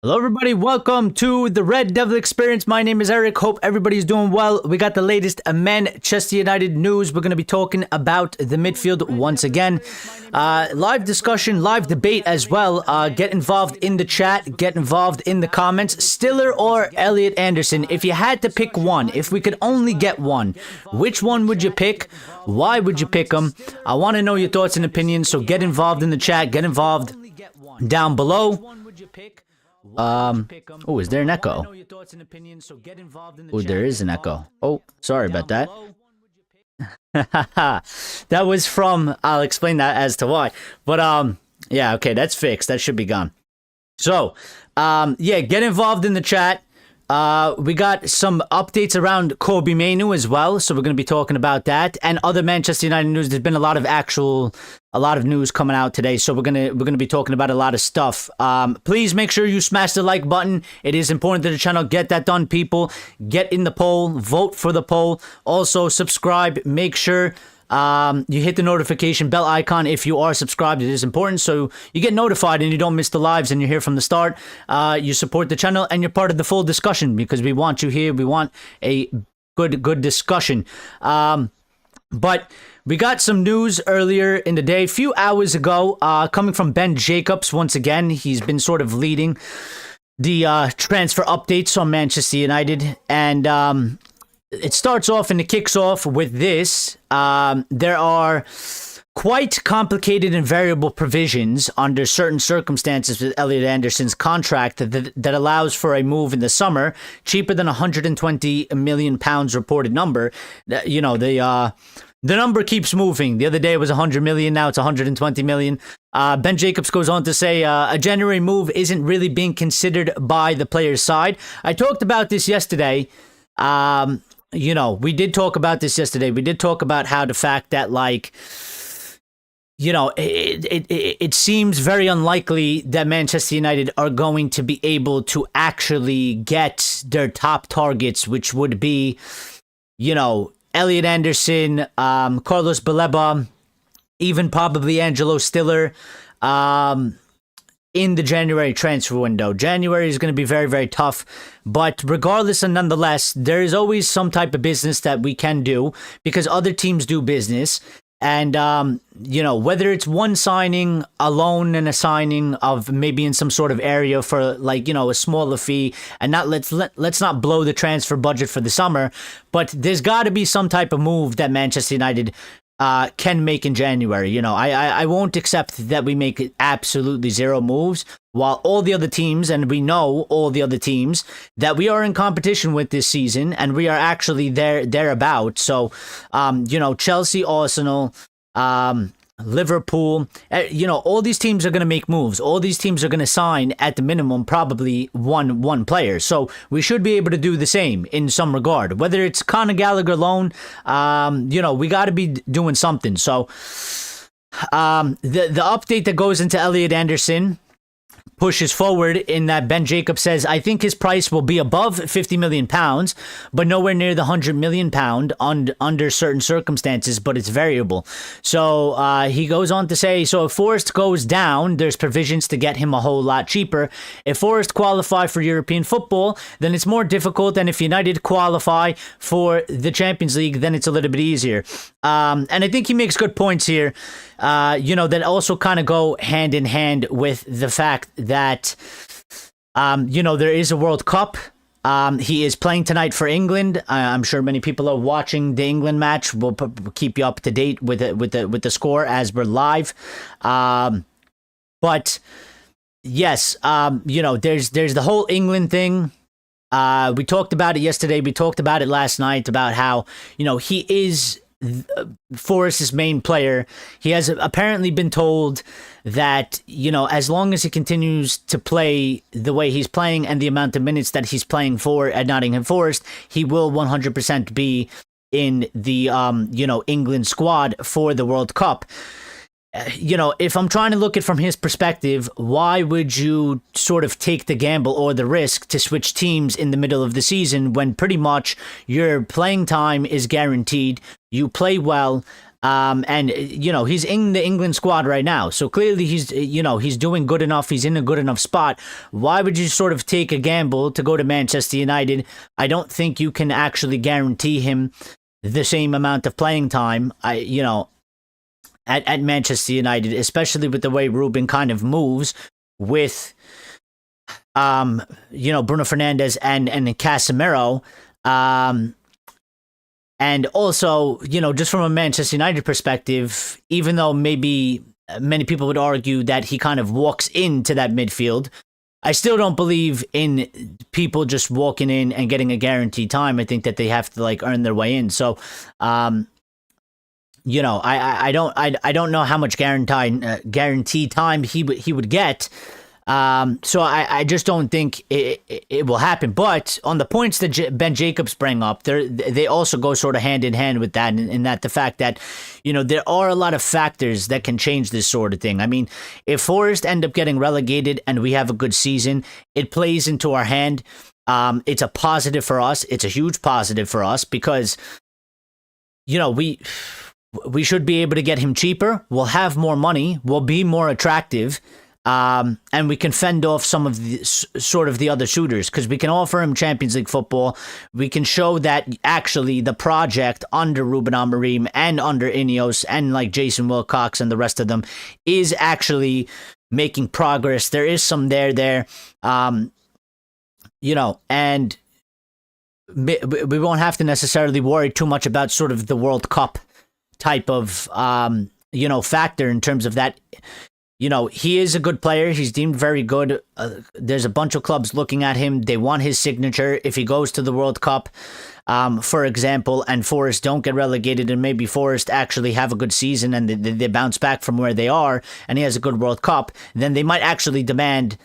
Hello everybody, welcome to the Red Devil Experience. My name is Eric, hope everybody's doing well. We got the latest Manchester United news. We're going to be talking about the midfield once again. Live discussion, live debate as well. Get involved in the chat, get involved in the comments. Stiller or Elliot Anderson, if you had to pick one, if we could only get one, which one would you pick? Why would you pick them? I want to know your thoughts and opinions, so get involved in the chat, get involved down below. Oh, is there an echo? Oh, there is an echo. Oh, sorry about that. That was from, I'll explain that as to why. But, yeah, okay, that's fixed. That should be gone. So, yeah, get involved in the chat. We got some updates around Mainoo as well, so we're going to be talking about that and other Manchester United news. There's been a lot of news coming out today, so we're gonna be talking about a lot of stuff. Please make sure you smash the like button. It is important to the channel. Get that done, people. Get in the poll. Vote for the poll. Also, subscribe. Make sure you hit the notification bell icon if you are subscribed. It is important so you get notified and you don't miss the lives and you're here from the start. You support the channel and you're part of the full discussion because we want you here. We want a good discussion. But we got some news earlier in the day, a few hours ago, coming from Ben Jacobs. Once again, he's been sort of leading the transfer updates on Manchester United, and it starts off and it kicks off with this. There are quite complicated and variable provisions under certain circumstances with Elliot Anderson's contract that allows for a move in the summer, cheaper than £120 million reported number. You know, the number keeps moving. The other day it was 100 million, now it's 120 million. Ben Jacobs goes on to say a January move isn't really being considered by the player's side. I talked about this yesterday. You know, we did talk about this yesterday. We did talk about how the fact that, like, you know, it seems very unlikely that Manchester United are going to be able to actually get their top targets, which would be, you know, Elliot Anderson, Carlos Baleba, even probably Angelo Stiller, in the January transfer window. January is going to be very, very tough, but regardless and nonetheless, there is always some type of business that we can do because other teams do business. And, you know, whether it's one signing, a loan and a signing of maybe in some sort of area for, like, you know, a smaller fee, and not let's not blow the transfer budget for the summer, but there's got to be some type of move that Manchester United can make in January. You know, I won't accept that we make absolutely zero moves while all the other teams, and we know all the other teams that we are in competition with this season, and we are actually thereabout. So, you know, Chelsea, Arsenal, Liverpool, you know, all these teams are going to make moves. All these teams are going to sign at the minimum probably one player. So we should be able to do the same in some regard. Whether it's Conor Gallagher loan, you know, we got to be doing something. So the update that goes into Elliot Anderson pushes forward in that Ben Jacobs says, I think his price will be above £50 million, but nowhere near the £100 million under certain circumstances, but it's variable. So he goes on to say, so if Forest goes down, there's provisions to get him a whole lot cheaper. If Forest qualify for European football, then it's more difficult. And if United qualify for the Champions League, then it's a little bit easier. And I think he makes good points here, you know, that also kind of go hand in hand with the fact that, you know, there is a World Cup. He is playing tonight for England. I'm sure many people are watching the England match. We'll keep you up to date with the score as we're live. But yes, you know, there's the whole England thing. We talked about it yesterday. We talked about it last night about how, you know, he is Forest's main player. He has apparently been told that, you know, as long as he continues to play the way he's playing and the amount of minutes that he's playing for at Nottingham Forest, he will 100% be in the, you know, England squad for the World Cup. You know, if I'm trying to look at it from his perspective, why would you sort of take the gamble or the risk to switch teams in the middle of the season when pretty much your playing time is guaranteed? You play well. And he's in the England squad right now, so clearly he's doing good enough. He's in a good enough spot. Why would you sort of take a gamble to go to Manchester United? I don't think you can actually guarantee him the same amount of playing time. At Manchester United, especially with the way Rúben kind of moves with Bruno Fernandes and Casemiro. And also, just from a Manchester United perspective, even though maybe many people would argue that he kind of walks into that midfield, I still don't believe in people just walking in and getting a guaranteed time. I think that they have to earn their way in. So, I don't know how much guaranteed time he would get. So I just don't think it will happen. But on the points that Ben Jacobs bring up, they also go sort of hand in hand with that, in that the fact that, there are a lot of factors that can change this sort of thing. I mean, if Forest end up getting relegated and we have a good season, it plays into our hand. It's a positive for us. It's a huge positive for us because, we should be able to get him cheaper. We'll have more money. We'll be more attractive. And we can fend off some of the other suitors because we can offer him Champions League football. We can show that actually the project under Rúben Amorim and under Ineos and Jason Wilcox and the rest of them is actually making progress. There is some there. And we won't have to necessarily worry too much about sort of the World Cup type of, factor in terms of that. He is a good player. He's deemed very good. There's a bunch of clubs looking at him. They want his signature. If he goes to the World Cup, for example, and Forest don't get relegated, and maybe Forest actually have a good season and they bounce back from where they are, and he has a good World Cup, then they might actually demand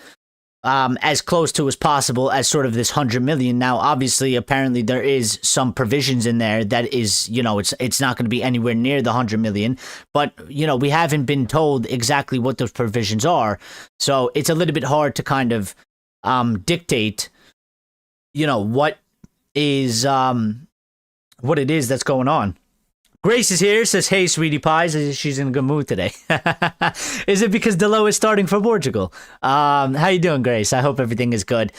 as close to as possible as sort of this 100 million. Now, obviously, apparently there is some provisions in there that is, it's not going to be anywhere near the 100 million, but, we haven't been told exactly what those provisions are. So it's a little bit hard to kind of dictate, what it is that's going on. Grace is here, says, hey, sweetie pies. She's in a good mood today. Is it because Delo is starting for Portugal? How you doing, Grace? I hope everything is good.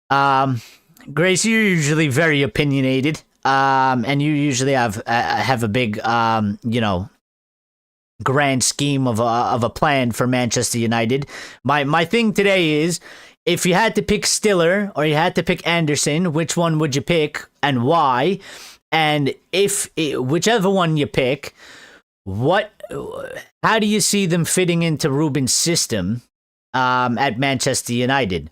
Grace, you're usually very opinionated, and you usually have a big, grand scheme of a plan for Manchester United. My thing today is, if you had to pick Stiller or you had to pick Anderson, which one would you pick and why? And whichever one you pick, how do you see them fitting into Rúben's system at Manchester United?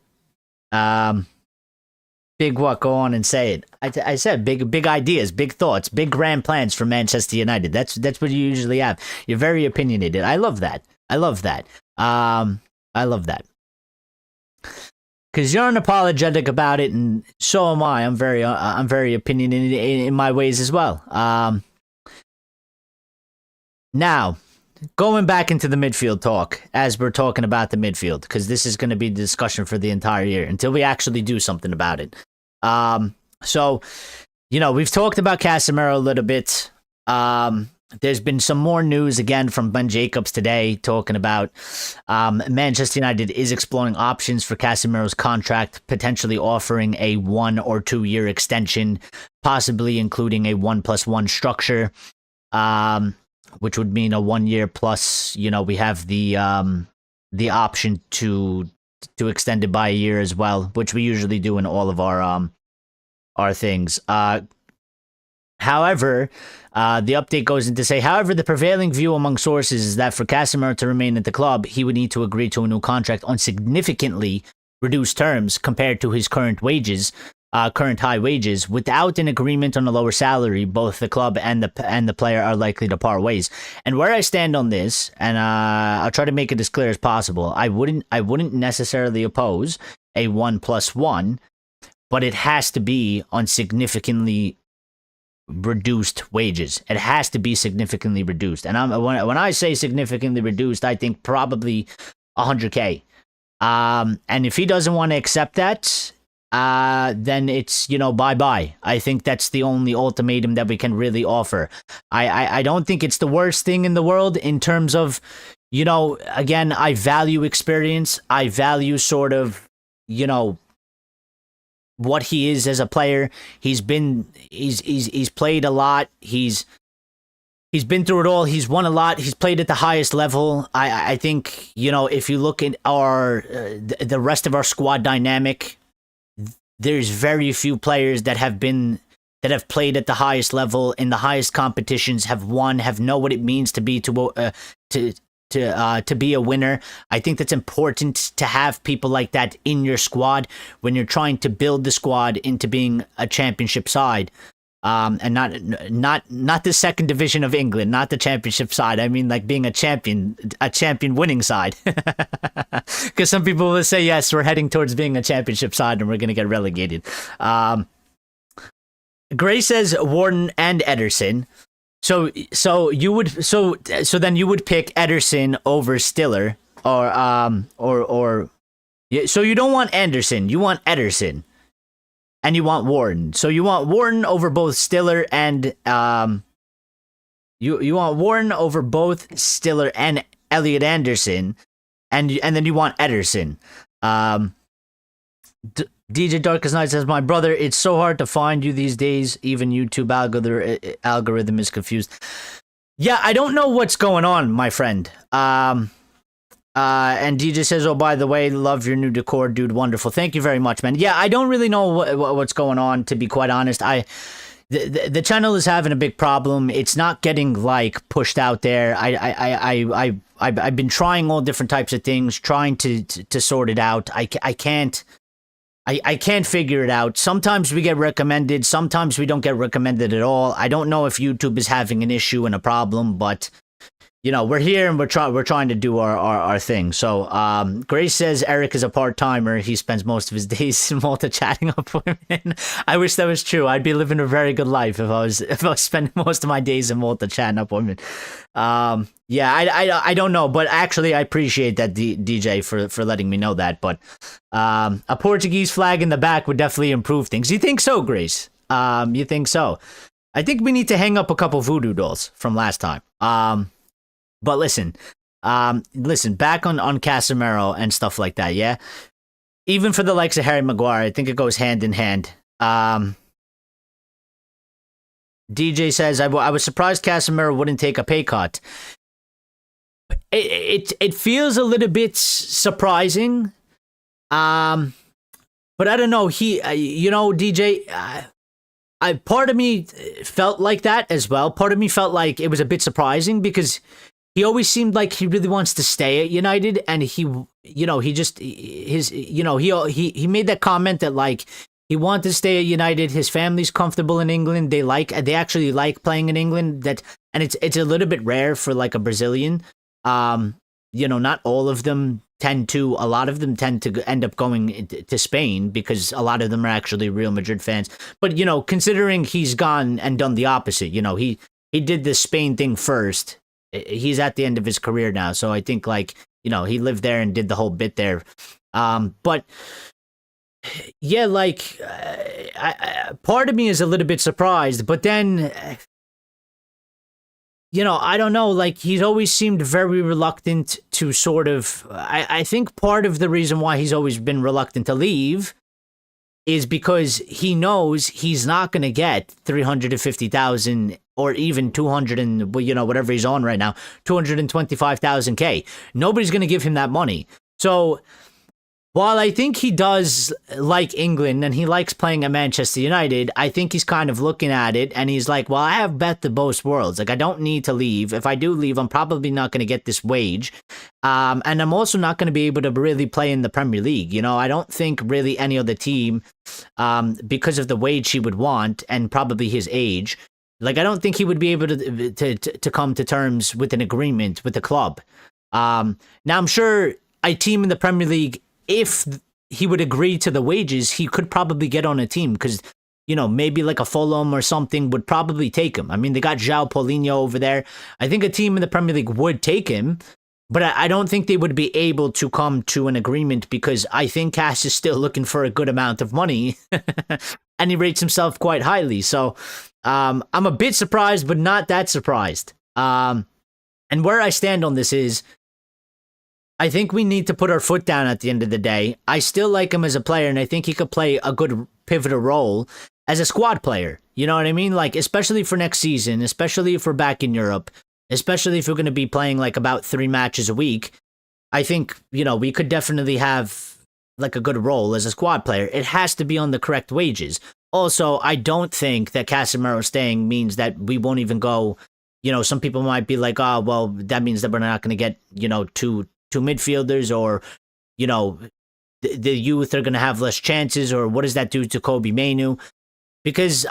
Big what? Go on and say it. I said big ideas, big thoughts, big grand plans for Manchester United. That's what you usually have. You're very opinionated. I love that. I love that. Because you're unapologetic about it, and so am I. I'm very opinionated in my ways as well. Now, going back into the midfield talk, as we're talking about the midfield, because this is going to be the discussion for the entire year until we actually do something about it. So, we've talked about Casemiro a little bit. There's been some more news again from Ben Jacobs today talking about Manchester United is exploring options for Casemiro's contract, potentially offering a 1 or 2 year extension, possibly including a 1+1 structure, which would mean a 1 year plus, we have the option to extend it by a year as well, which we usually do in all of our things. However, the update goes in to say, however, the prevailing view among sources is that for Casemiro to remain at the club, he would need to agree to a new contract on significantly reduced terms compared to his current high wages. Without an agreement on a lower salary, both the club and the player are likely to part ways. And where I stand on this, and I'll try to make it as clear as possible, I wouldn't necessarily oppose a 1+1, but it has to be on significantly reduced wages. It has to be significantly reduced. And when I say significantly reduced, I think probably 100K. And if he doesn't want to accept that, then it's, bye-bye. I think that's the only ultimatum that we can really offer. I don't think it's the worst thing in the world in terms of, again, I value experience. I value sort of, what he is as a player. He's played a lot. He's been through it all. He's won a lot. He's played at the highest level. I think, if you look at the rest of our squad dynamic, there's very few players that have played at the highest level in the highest competitions, have won, have know what it means to be to be a winner. I think that's important to have people like that in your squad when you're trying to build the squad into being a championship side. And not the second division of England, not the championship side. I mean, like being a champion winning side. Because some people will say, yes, we're heading towards being a championship side and we're going to get relegated. Gray says Warden and Ederson. So then you would pick Ederson over Stiller, or so you don't want Anderson, you want Ederson. And you want Warden. So you want Warden over both Stiller and you want Warden over both Stiller and Elliot Anderson, and then you want Ederson. DJ Darkest Night says, my brother, it's so hard to find you these days. Even YouTube algorithm is confused. Yeah, I don't know what's going on, my friend. And DJ says, oh, by the way, love your new decor, dude. Wonderful. Thank you very much, man. Yeah, I don't really know what's going on, to be quite honest. The channel is having a big problem. It's not getting like pushed out there. I've been trying all different types of things, trying to sort it out. I can't figure it out. Sometimes we get recommended, sometimes we don't get recommended at all. I don't know if YouTube is having an issue and a problem, but we're here and we're trying to do our thing. So, Grace says Eric is a part-timer. He spends most of his days multi-chatting up women. I wish that was true. I'd be living a very good life if I was spending most of my days in multi-chatting up women. Yeah, I don't know, but actually I appreciate that DJ for letting me know that. But a Portuguese flag in the back would definitely improve things. You think so, Grace? You think so? I think we need to hang up a couple voodoo dolls from last time. But listen, back on Casemiro and stuff like that, yeah? Even for the likes of Harry Maguire, I think it goes hand in hand. DJ says, I was surprised Casemiro wouldn't take a pay cut. It feels a little bit surprising. But I don't know. DJ, part of me felt like that as well. Part of me felt like it was a bit surprising because he always seemed like he really wants to stay at United, and he made that comment that like he wanted to stay at United. His family's comfortable in England. They actually like playing in England. And it's a little bit rare for like a Brazilian. Not all of them tend to. A lot of them tend to end up going to Spain because a lot of them are actually Real Madrid fans. But considering he's gone and done the opposite, he did the Spain thing first. He's at the end of his career now, so I think he lived there and did the whole bit there. But yeah, part of me is a little bit surprised, but then I don't know, he's always seemed very reluctant to sort of, I think part of the reason why he's always been reluctant to leave is because he knows he's not going to get 350,000 or even 200 and whatever he's on right now, 225,000K. Nobody's going to give him that money. So while I think he does like England and he likes playing at Manchester United, I think he's kind of looking at it and he's like, well, I have bet the both worlds. I don't need to leave. If I do leave, I'm probably not going to get this wage. And I'm also not going to be able to really play in the Premier League. I don't think really any other team, because of the wage he would want and probably his age, I don't think he would be able to come to terms with an agreement with the club. Now, I'm sure a team in the Premier League, if he would agree to the wages, he could probably get on a team because, maybe like a Fulham or something would probably take him. I mean, they got João Paulinho over there. I think a team in the Premier League would take him. But I don't think they would be able to come to an agreement because I think Cass is still looking for a good amount of money and he rates himself quite highly. So I'm a bit surprised, but not that surprised. And where I stand on this is I think we need to put our foot down at the end of the day. I still like him as a player, and I think he could play a good pivotal role as a squad player. You know what I mean? Like, especially for next season, especially if we're back in Europe, especially if we're going to be playing like about 3 matches a week. I think, we could definitely have like a good role as a squad player. It has to be on the correct wages. Also, I don't think that Casemiro staying means that we won't even go, some people might be like, oh, well, that means that we're not going to get, two midfielders, or, the youth are going to have less chances, or what does that do to Kobbie Mainoo? Because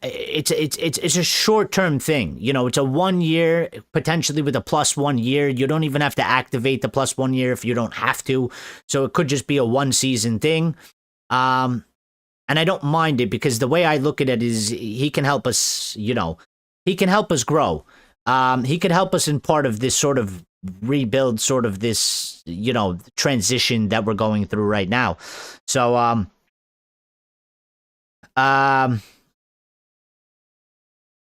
it's a short-term thing. It's a 1 year, potentially with a plus 1 year. You don't even have to activate the plus 1 year if you don't have to. So it could just be a 1 season thing. And I don't mind it because the way I look at it is he can help us, he can help us grow. He could help us in part of this sort of rebuild, sort of this, transition that we're going through right now. So,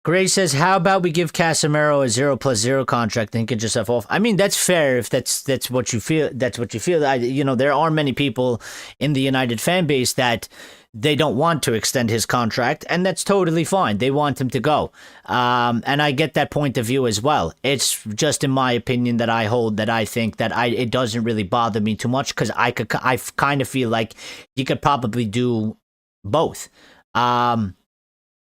Gray says, how about we give Casemiro a 0+0 contract and he can just have off? I mean, that's fair if that's what you feel. That's what you feel. There are many people in the United fan base that they don't want to extend his contract, and that's totally fine. They want him to go. And I get that point of view as well. It's just in my opinion that I hold that I think that it doesn't really bother me too much because I kind of feel like you could probably do both.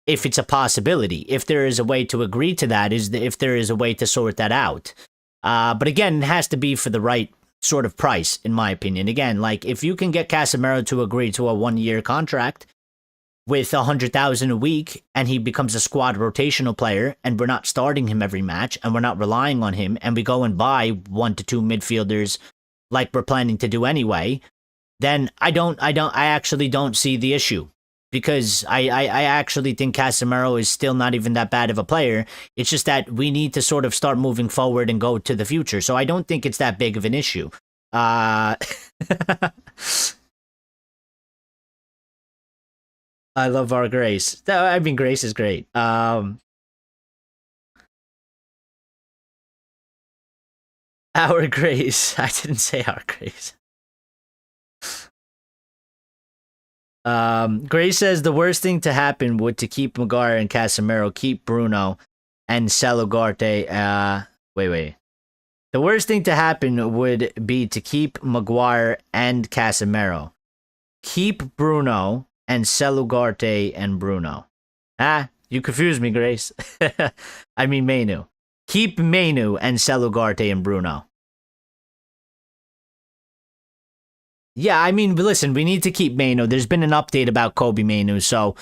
If it's a possibility, if there is a way to agree to that, if there is a way to sort that out. But again, it has to be for the right sort of price, in my opinion. Again, like if you can get Casemiro to agree to a 1 year contract with 100,000 a week and he becomes a squad rotational player and we're not starting him every match and we're not relying on him and we go and buy 1 to 2 midfielders like we're planning to do anyway, then I actually don't see the issue. Because I actually think Casemiro is still not even that bad of a player. It's just that we need to sort of start moving forward and go to the future. So I don't think it's that big of an issue. I love our Grace. I mean, Grace is great. Our Grace. I didn't say our Grace. Gray says the worst thing to happen would to keep Maguire and Casemiro, keep Bruno and sell Ugarte. Wait. The worst thing to happen would be to keep Maguire and Casemiro. Keep Bruno and sell Ugarte and Bruno. You confused me, Grace. I mean Mainoo. Keep Mainoo and sell Ugarte and Bruno. Yeah, I mean, listen, we need to keep Mainoo. There's been an update about Kobbie Mainoo, so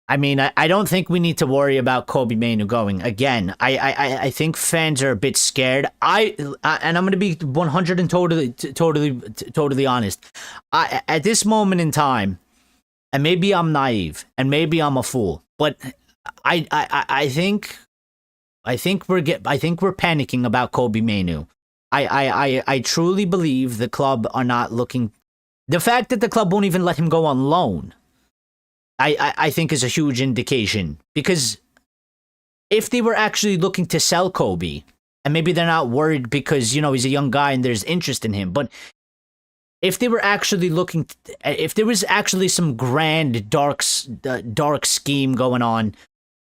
I mean, I don't think we need to worry about Kobbie Mainoo going. Again, I think fans are a bit scared. And I'm going to be 100 and totally honest. At this moment in time, and maybe I'm naive, and maybe I'm a fool, but I think we're panicking about Kobbie Mainoo. I truly believe the club are not looking. The fact that the club won't even let him go on loan, I think is a huge indication. Because if they were actually looking to sell Kobbie, and maybe they're not worried because, he's a young guy and there's interest in him, but if they were actually looking, if there was actually some grand dark scheme going on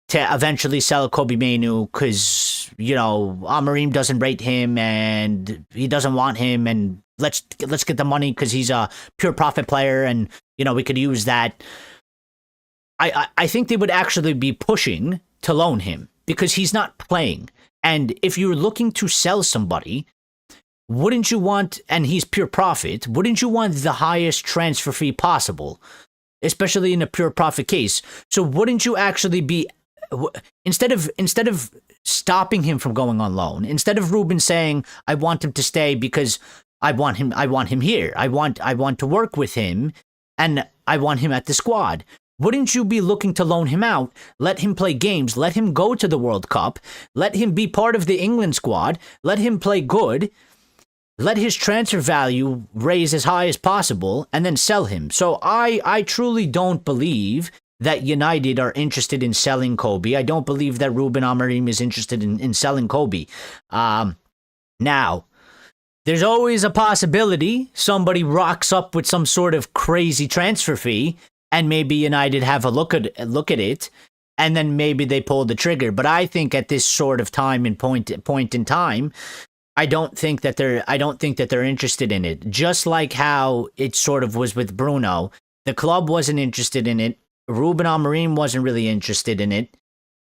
to eventually sell Kobbie Mainoo because, AMORIM doesn't rate him and he doesn't want him and let's get the money because he's a pure profit player and, we could use that. I think they would actually be pushing to loan him because he's not playing. And if you're looking to sell somebody, wouldn't you want, and he's pure profit, wouldn't you want the highest transfer fee possible, especially in a pure profit case? So wouldn't you actually be, instead of stopping him from going on loan, instead of Rúben saying, I want him to stay because I want him here. I want to work with him and I want him at the squad. wouldn't you be looking to loan him out, let him play games, let him go to the World Cup, let him be part of the England squad, let him play good, let his transfer value raise as high as possible, and then sell him? So I truly don't believe that United are interested in selling Kobe. I don't believe that Rúben Amorim is interested in selling Kobe. Now, there's always a possibility somebody rocks up with some sort of crazy transfer fee, and maybe United have a look at it, and then maybe they pull the trigger. But I think at this sort of time and point in time, I don't think that they're interested in it. Just like how it sort of was with Bruno, the club wasn't interested in it. Rúben Amorim wasn't really interested in it.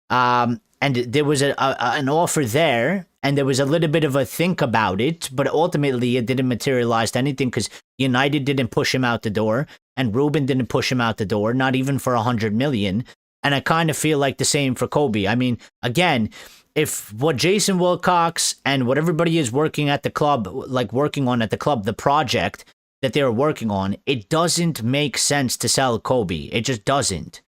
And there was an offer there, and there was a little bit of a think about it, but ultimately it didn't materialize to anything because United didn't push him out the door, and Rúben didn't push him out the door, not even for 100 million. And I kind of feel like the same for Kobe. I mean, again, if what Jason Wilcox and what everybody is working at the club, the project that they were working on, it doesn't make sense to sell Kobe. It just doesn't.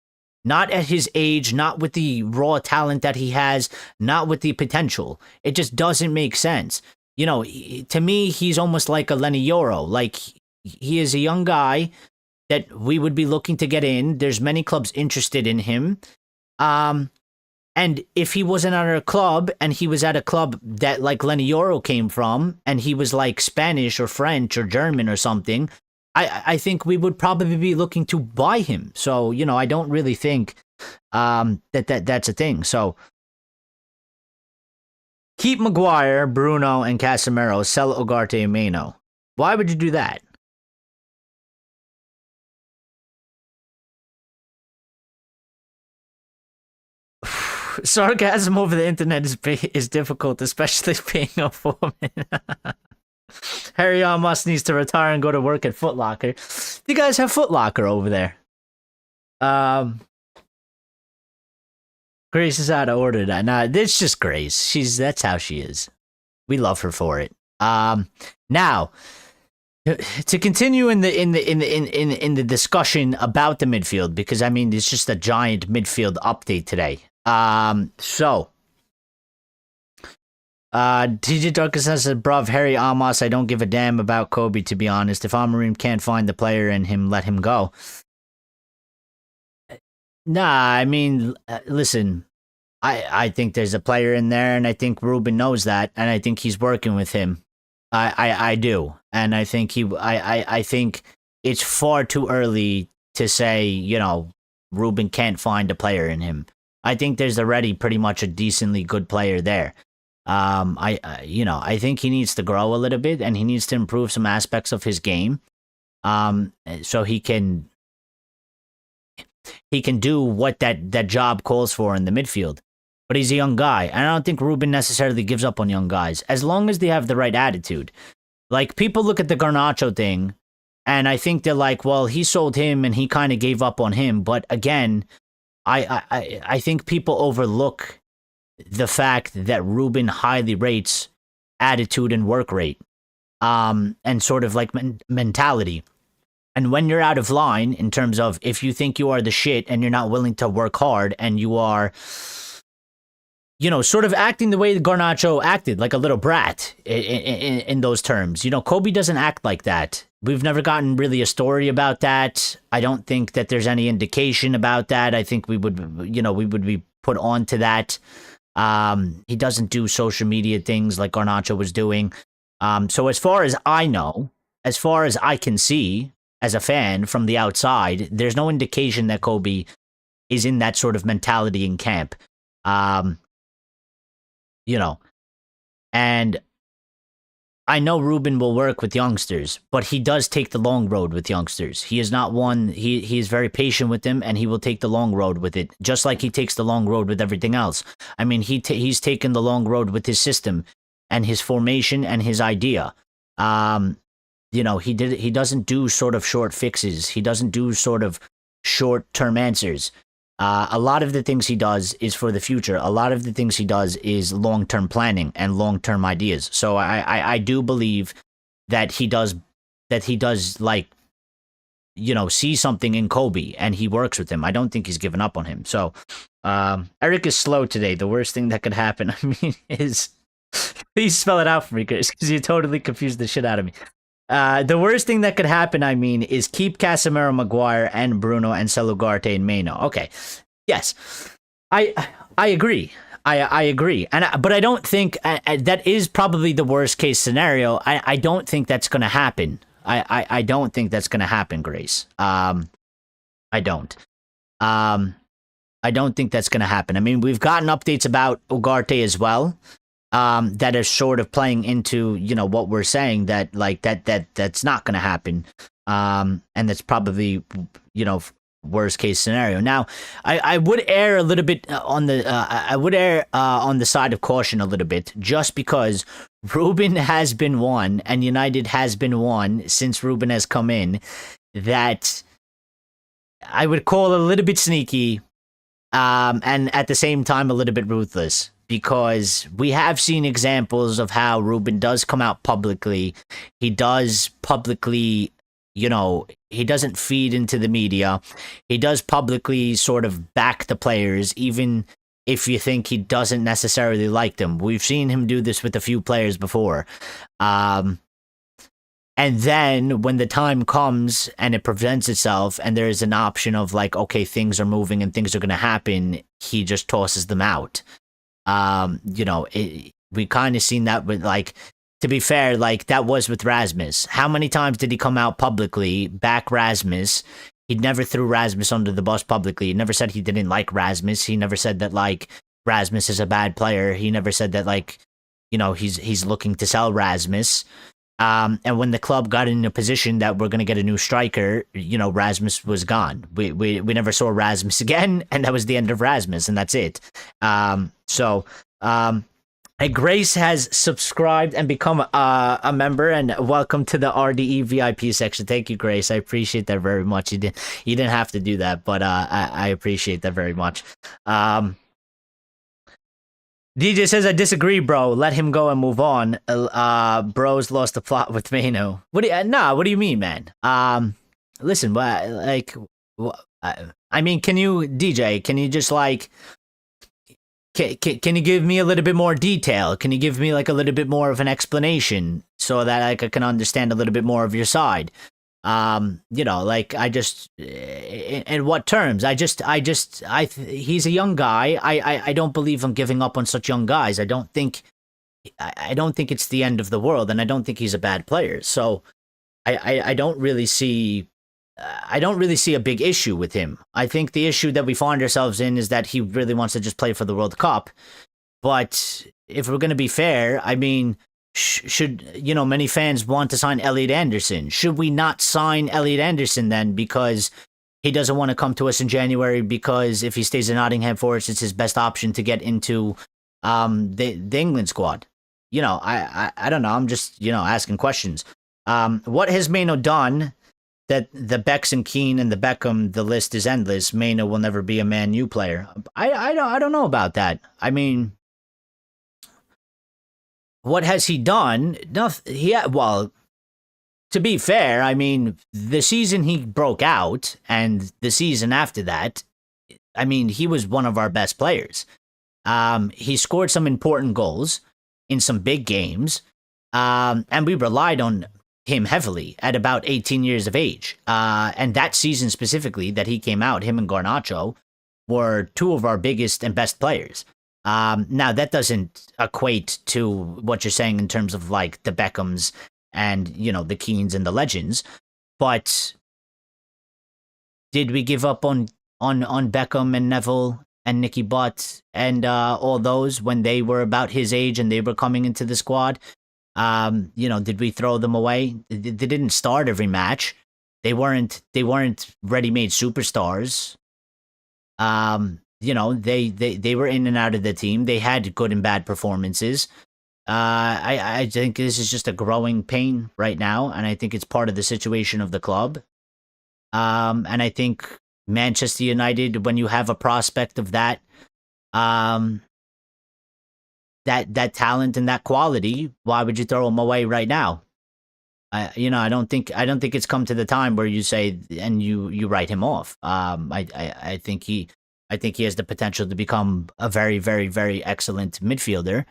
Not at his age, not with the raw talent that he has, not with the potential. It just doesn't make sense. You know, to me, he's almost like a Lenny Yoro. Like, he is a young guy that we would be looking to get in. There's many clubs interested in him. And if he wasn't at a club and he was at a club that like Lenny Yoro came from, and he was like Spanish or French or German or something, I think we would probably be looking to buy him. So, you know, I don't really think that's a thing. So keep Maguire, Bruno, and Casemiro, sell Ugarte and Mainoo. Why would you do that? Sarcasm over the internet is difficult, especially being a woman. Harry Amos needs to retire and go to work at Foot Locker. You guys have Foot Locker over there. Grace is out of order. Nah, it's just Grace. That's how she is. We love her for it. Now, to continue in the discussion about the midfield, because I mean it's just a giant midfield update today. TJ Duncan says, bruv, Harry Amos, I don't give a damn about Kobe, to be honest. If Amorim can't find the player in him, let him go. Nah, I mean, listen, I think there's a player in there, and I think Rúben knows that, and I think he's working with him. I do. And I think I think it's far too early to say, you know, Rúben can't find a player in him. I think there's already pretty much a decently good player there. I think he needs to grow a little bit, and he needs to improve some aspects of his game, so he can do what that job calls for in the midfield. But he's a young guy, and I don't think Rúben necessarily gives up on young guys, as long as they have the right attitude. Like, people look at the Garnacho thing, and I think they're like, well, he sold him, and he kind of gave up on him. But again, I think people overlook the fact that Rúben highly rates attitude and work rate, and sort of like mentality. And when you're out of line, in terms of if you think you are the shit and you're not willing to work hard, and you are, you know, sort of acting the way Garnacho acted, like a little brat in those terms. You know, Kobe doesn't act like that. We've never gotten really a story about that. I don't think that there's any indication about that. I think we would be put on to that. He doesn't do social media things like Garnacho was doing. So as far as I know, as far as I can see as a fan from the outside, there's no indication that Kobe is in that sort of mentality in camp. And I know Rúben will work with youngsters, but he does take the long road with youngsters. He is not one, he is very patient with them, and he will take the long road with it, just like he takes the long road with everything else. I mean, he's taken the long road with his system and his formation and his idea. He doesn't do sort of short fixes. He doesn't do sort of short-term answers. A lot of the things he does is for the future. A lot of the things he does is long-term planning and long-term ideas. So I do believe that he does like, sees something in Kobe and he works with him. I don't think he's given up on him. So Eric is slow today. The worst thing that could happen, is please spell it out for me, Chris, because you totally confused the shit out of me. The worst thing that could happen, is keep Casemiro, Maguire, and Bruno and sell Ugarte and Mainoo. Okay, yes, I agree. I agree, but I don't think that is probably the worst case scenario. I don't think that's going to happen. I don't think that's going to happen, Grace. I don't. I don't think that's going to happen. We've gotten updates about Ugarte as well, that are sort of playing into, what we're saying, that that's not going to happen. And that's probably, worst case scenario. Now, I would err a little bit on the on the side of caution a little bit, just because Rúben has been one and United has been one since Rúben has come in, that I would call a little bit sneaky, and at the same time a little bit ruthless, because we have seen examples of how Rúben does come out publicly. He does publicly, he doesn't feed into the media. He does publicly sort of back the players, even if you think he doesn't necessarily like them. We've seen him do this with a few players before. And then when the time comes and it presents itself and there's an option of okay, things are moving and things are going to happen, he just tosses them out. We kind of seen that with to be fair, that was with Rasmus. How many times did he come out publicly, back Rasmus? He never threw Rasmus under the bus publicly. He never said he didn't like Rasmus. He never said that Rasmus is a bad player. He never said that he's looking to sell Rasmus. And when the club got in a position that we're going to get a new striker, Rasmus was gone. We never saw Rasmus again, and that was the end of Rasmus, and that's it. And Grace has subscribed and become a member, and welcome to the RDE VIP section. Thank you, Grace. I appreciate that very much. You didn't have to do that, but I appreciate that very much. DJ says, I disagree, bro. Let him go and move on. Bro's lost the plot with Mainoo. What do you mean, man? Listen, can you, DJ, can you just can you give me a little bit more detail? Can you give me a little bit more of an explanation so that I can understand a little bit more of your side? In what terms? He's a young guy. I don't believe in giving up on such young guys. I don't think it's the end of the world, and I don't think he's a bad player. So I don't really see a big issue with him. I think the issue that we find ourselves in is that he really wants to just play for the World Cup. But if we're going to be fair, should many fans want to sign Elliot Anderson? Should we not sign Elliot Anderson then, because he doesn't want to come to us in January, because if he stays in Nottingham Forest, it's his best option to get into the England squad? I don't know. I'm just asking questions. What has Mainoo done that the Becks and Keane and the Beckham, the list is endless? Mainoo will never be a Man U player. I don't know about that. What has he done? Nothing. Well, to be fair, the season he broke out and the season after that, he was one of our best players. He scored some important goals in some big games, and we relied on him heavily at about 18 years of age. And that season specifically that he came out, him and Garnacho were two of our biggest and best players. Now, that doesn't equate to what you're saying in terms of the Beckhams and, the Keanes and the legends. But did we give up on Beckham and Neville and Nicky Butt and all those when they were about his age and they were coming into the squad? Did we throw them away? They didn't start every match. They weren't ready-made superstars. They were in and out of the team. They had good and bad performances. I think this is just a growing pain right now, and I think it's part of the situation of the club. And I think Manchester United, when you have a prospect of that talent and that quality, why would you throw him away right now? I don't think it's come to the time where you say and you write him off. I think he has the potential to become a very, very, very excellent midfielder.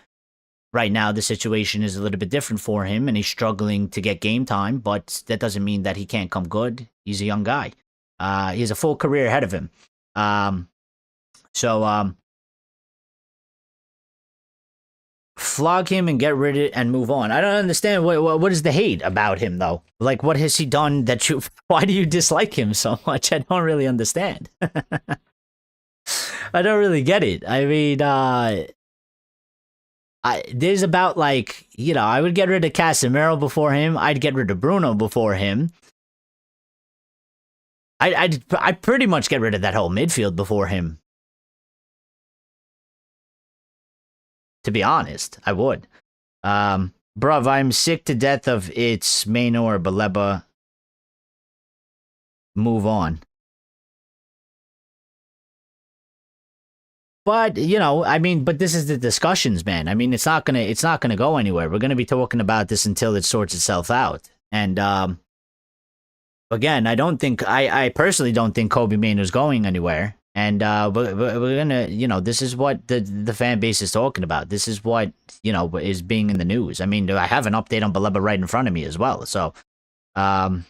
Right now, the situation is a little bit different for him, and he's struggling to get game time. But that doesn't mean that he can't come good. He's a young guy. He has a full career ahead of him. So flog him and get rid of it and move on. I don't understand what is the hate about him though. Like, what has he done that you? Why do you dislike him so much? I don't really understand. I don't really get it. I mean, there's about like, I would get rid of Casemiro before him. I'd get rid of Bruno before him. I'd pretty much get rid of that whole midfield before him. To be honest, I would. Bruv, I'm sick to death of it's Mainoo or Baleba. Move on. But, I mean, but this is the discussions, man. I mean, it's not gonna go anywhere. We're gonna be talking about this until it sorts itself out. And again, I personally don't think Kobbie Mainoo's going anywhere. And we're gonna, this is what the fan base is talking about. This is what, is being in the news. I mean, I have an update on Baleba right in front of me as well. So, I'm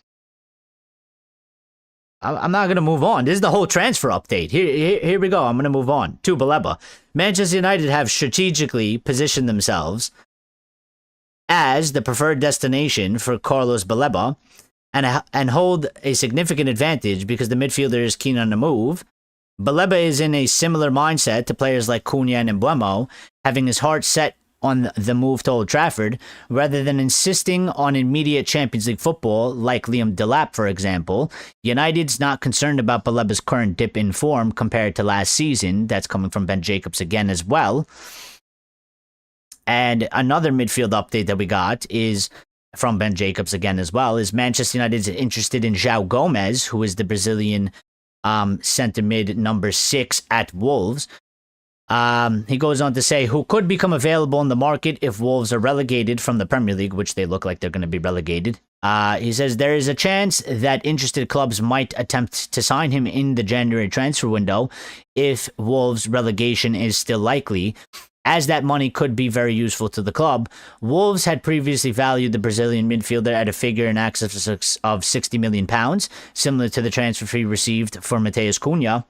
not going to move on. This is the whole transfer update. Here we go. I'm going to move on to Baleba. Manchester United have strategically positioned themselves as the preferred destination for Carlos Baleba and hold a significant advantage because the midfielder is keen on the move. Baleba is in a similar mindset to players like Cunha and Mbeumo, having his heart set on the move to Old Trafford, rather than insisting on immediate Champions League football like Liam Delap, for example. United's not concerned about Baleba's current dip in form compared to last season. That's coming from Ben Jacobs again as well. And another midfield update that we got is from Ben Jacobs again as well, is Manchester United interested in João Gomez, who is the Brazilian centre mid number 6 at Wolves. He goes on to say, who could become available in the market if Wolves are relegated from the Premier League, which they look like they're going to be relegated. He says there is a chance that interested clubs might attempt to sign him in the January transfer window if Wolves' relegation is still likely, as that money could be very useful to the club. Wolves had previously valued the Brazilian midfielder at a figure in excess of £60 million, similar to the transfer fee received for Matheus Cunha.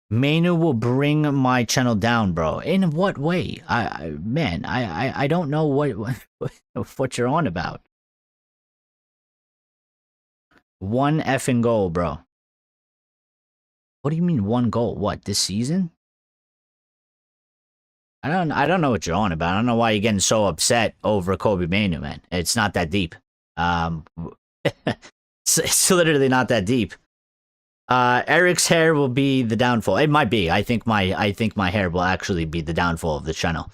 Mainoo will bring my channel down, bro. In what way? I don't know what you're on about. One effing goal, bro. What do you mean one goal? What, this season? I don't know what you're on about. I don't know why you're getting so upset over Kobbie Mainoo, man. It's not that deep. It's literally not that deep. Eric's hair will be the downfall. It might be. I think my hair will actually be the downfall of the channel.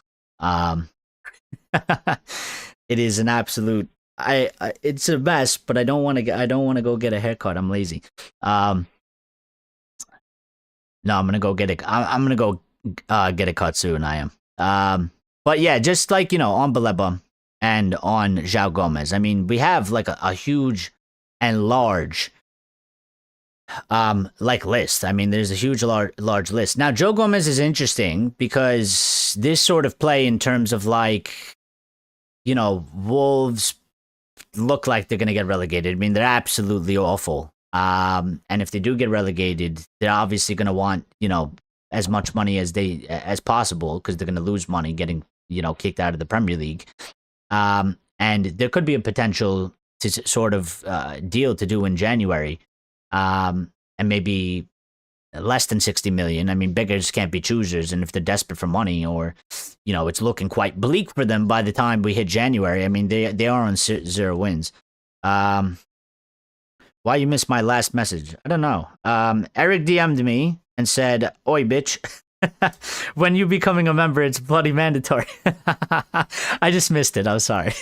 It is an absolute. It's a mess, but I don't want to go get a haircut. I'm lazy. No, I'm gonna go get it. I'm gonna go get a cut soon. I am. But yeah, just like, on Baleba and on João Gomez. I mean, we have like a huge and large list. I mean, there's a huge large list. Now, João Gomez is interesting because this sort of play in terms of like, Wolves look like they're gonna get relegated. I mean, they're absolutely awful. And if they do get relegated, they're obviously gonna want, as much money as possible, because they're gonna lose money getting, kicked out of the Premier League. And there could be a potential to sort of deal to do in January. And maybe less than 60 million. I mean, beggars can't be choosers, and if they're desperate for money, or it's looking quite bleak for them by the time we hit January. I mean, they are on 0 wins. Why you missed my last message? I don't know. Eric DM'd me and said, "Oi, bitch." When you becoming a member, it's bloody mandatory. I just missed it. I'm sorry.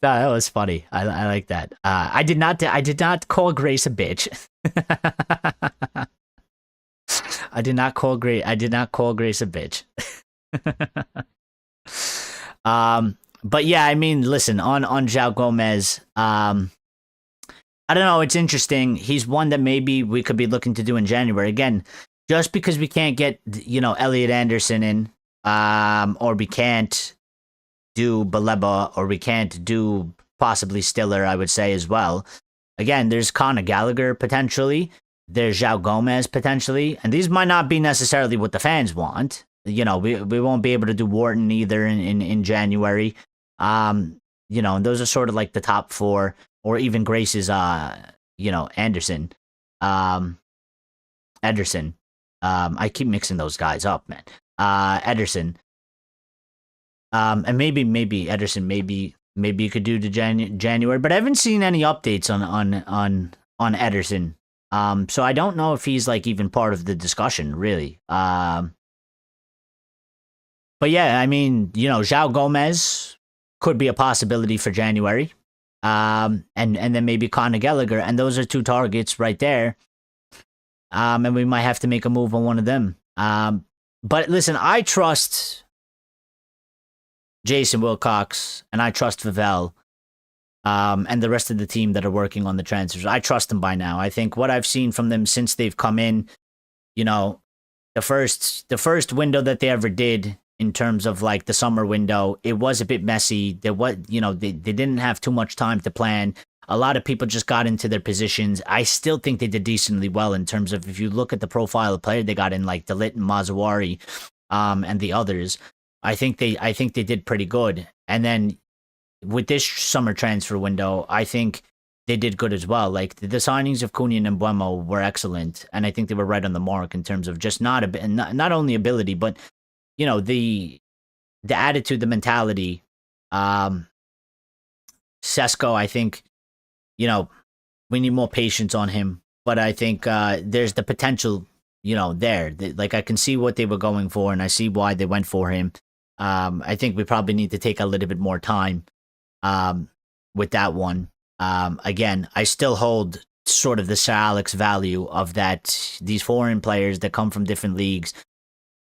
No, that was funny. I like that. I did not call Grace a bitch. I did not call Grace a bitch. But yeah, I mean, listen, on João Gomez, I don't know. It's interesting. He's one that maybe we could be looking to do in January. Again, just because we can't get, Elliot Anderson in, or we can't do Baleba, or we can't do possibly Stiller, I would say as well. Again, there's Conor Gallagher potentially. There's João Gomez potentially. And these might not be necessarily what the fans want. We won't be able to do Wharton either in January. And those are sort of like the top four, or even Grace's, Anderson, Ederson. I keep mixing those guys up, man. Ederson, and maybe Ederson, maybe you could do to January, but I haven't seen any updates on Ederson. So I don't know if he's like even part of the discussion, really. But yeah, I mean, João Gomez could be a possibility for January. And then maybe Conor Gallagher, and those are two targets right there. And we might have to make a move on one of them. But listen, I trust Jason Wilcox, and I trust Vavell, and the rest of the team that are working on the transfers. I trust them by now. I think what I've seen from them since they've come in, the first window that they ever did, in terms of like the summer window, it was a bit messy. They didn't have too much time to plan. A lot of people just got into their positions. I still think they did decently well in terms of, if you look at the profile of player they got in, like Delit and Mazawari, and the others. I think they did pretty good. And then with this summer transfer window, I think they did good as well. Like the signings of Cunha and Mbeumo were excellent, and I think they were right on the mark in terms of just not only ability, but the attitude, the mentality. Sesko, I think, we need more patience on him, but I think there's the potential, there. Like I can see what they were going for, and I see why they went for him. I think we probably need to take a little bit more time with that one. Again, I still hold sort of the Sir Alex value of that. These foreign players that come from different leagues,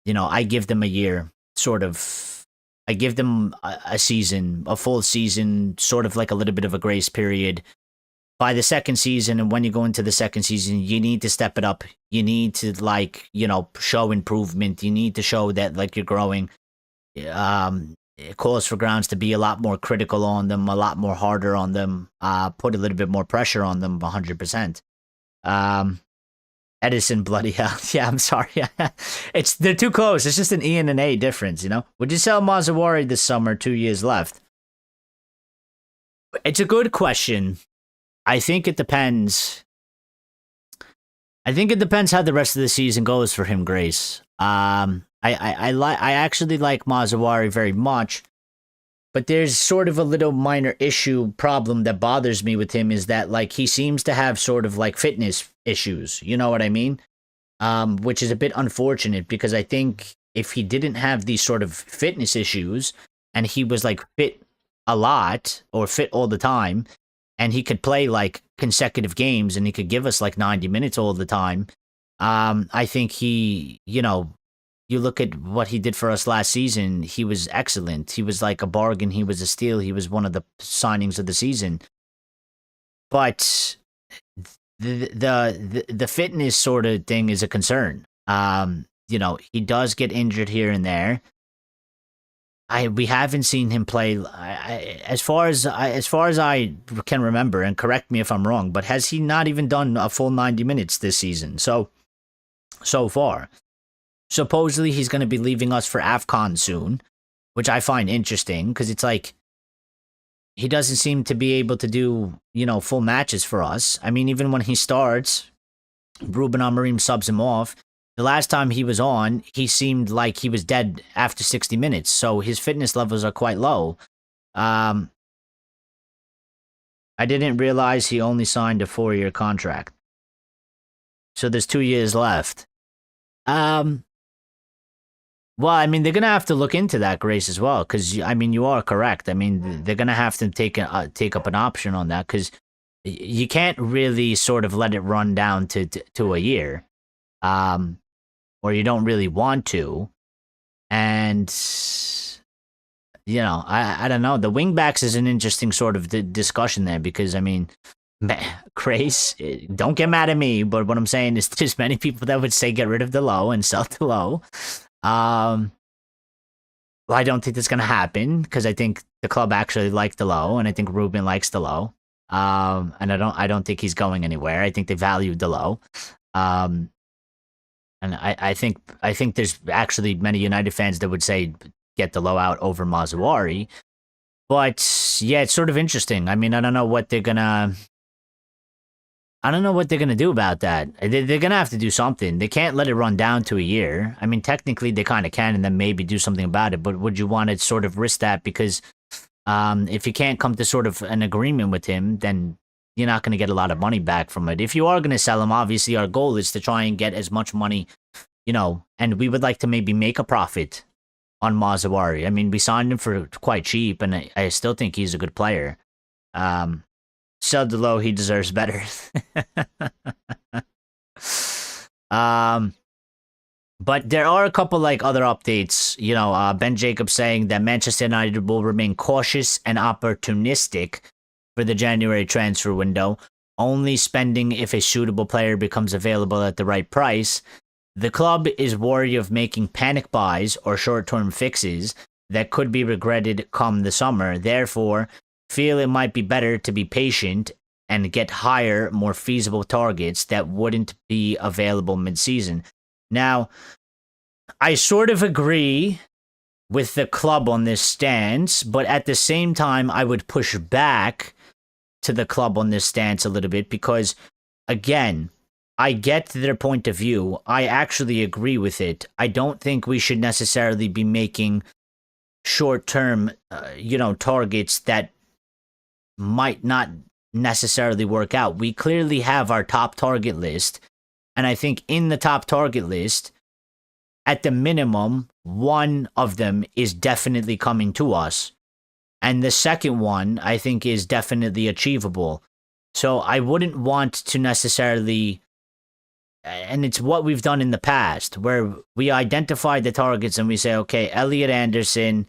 I give them a year, sort of. I give them a season, a full season, sort of like a little bit of a grace period. By the second season, and when you go into the second season, you need to step it up. You need to, show improvement. You need to show that, you're growing. It calls for grounds to be a lot more critical on them, a lot more harder on them, put a little bit more pressure on them, 100%. Edison, bloody hell. Yeah, I'm sorry. They're too close. It's just an E and an A difference, Would you sell Mazawari this summer, 2 years left? It's a good question. I think it depends. I think it depends how the rest of the season goes for him, Grace. I actually like Mazawari very much, but there's sort of a little minor problem that bothers me with him, is that he seems to have sort of fitness issues. You know what I mean? Which is a bit unfortunate, because I think if he didn't have these sort of fitness issues, and he was fit a lot, or fit all the time, and he could play consecutive games, and he could give us 90 minutes all the time, I think he, you look at what he did for us last season, he was excellent. He was like a bargain. He was a steal. He was one of the signings of the season. But the fitness sort of thing is a concern. He does get injured here and there. We haven't seen him play, as far as I can remember, and correct me if I'm wrong, but has he not even done a full 90 minutes this season? So far. Supposedly he's going to be leaving us for AFCON soon, which I find interesting, because it's he doesn't seem to be able to do, full matches for us. I mean, even when he starts, Rúben Amorim subs him off. The last time he was on, he seemed like he was dead after 60 minutes, so his fitness levels are quite low. I didn't realize he only signed a 4-year contract. So there's 2 years left. Well, I mean, they're going to have to look into that, Grace, as well, because, I mean, you are correct. I mean, they're going to have to take up an option on that, because you can't really sort of let it run down to a year, or you don't really want to. And you know, I don't know. The wingbacks is an interesting sort of discussion there because, I mean, Grace, don't get mad at me, but what I'm saying is there's many people that would say get rid of Delo and sell Delo. Well, I don't think that's going to happen because I think the club actually liked Delo, and I think Rúben likes Delo. And I don't think he's going anywhere. I think they value Delo. And I think there's actually many United fans that would say get Delo out over Mazuari. But yeah, it's sort of interesting. I mean, I don't know what they're gonna do about that. They're gonna have to do something. They can't let it run down to a year. I mean, technically they kind of can, and then maybe do something about it. But would you want to sort of risk that? Because if you can't come to sort of an agreement with him, then you're not going to get a lot of money back from it. If you are going to sell him, obviously our goal is to try and get as much money, you know, and we would like to maybe make a profit on Mazuari. I mean, we signed him for quite cheap, and I still think he's a good player. Sell Delo, he deserves better. But there are a couple like other updates. You know, Ben Jacobs saying that Manchester United will remain cautious and opportunistic for the January transfer window, only spending if a suitable player becomes available at the right price. The club is wary of making panic buys or short-term fixes that could be regretted come the summer. Therefore, feel it might be better to be patient and get higher, more feasible targets that wouldn't be available mid-season. Now, I sort of agree with the club on this stance, but at the same time, I would push back to the club on this stance a little bit because, again, I get their point of view. I actually agree with it. I don't think we should necessarily be making short-term, targets that might not necessarily work out. We clearly have our top target list, and I think in the top target list, at the minimum, one of them is definitely coming to us. And the second one, I think, is definitely achievable. So I wouldn't want to necessarily, and it's what we've done in the past, where we identify the targets and we say, okay, Elliot Anderson,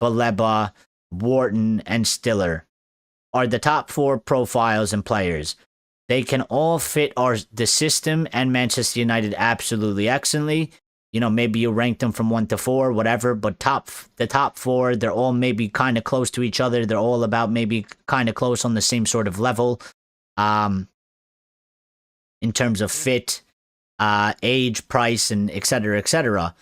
Baleba, Wharton, and Stiller are the top 4 profiles and players. They can all fit the system and Manchester United absolutely excellently. You know, maybe you rank them from 1 to 4, whatever, but the top 4, they're all maybe kind of close to each other. They're all about maybe kind of close on the same sort of level in terms of fit, age, price, and et cetera, et cetera.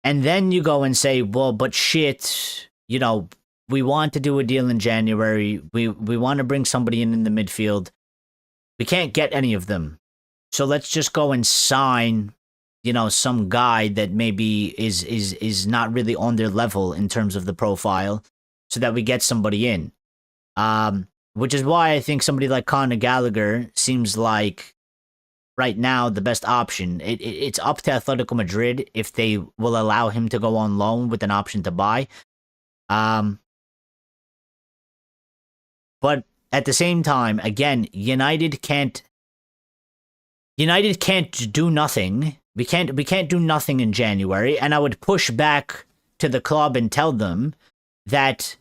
And then you go and say, well, but shit, you know, we want to do a deal in January. We want to bring somebody in the midfield. We can't get any of them. So let's just go and sign, you know, some guy that maybe is not really on their level in terms of the profile so that we get somebody in. Which is why I think somebody like Conor Gallagher seems like right now the best option. It's up to Atletico Madrid if they will allow him to go on loan with an option to buy. But at the same time, again, United can't do nothing. We can't do nothing in January, and I would push back to the club and tell them that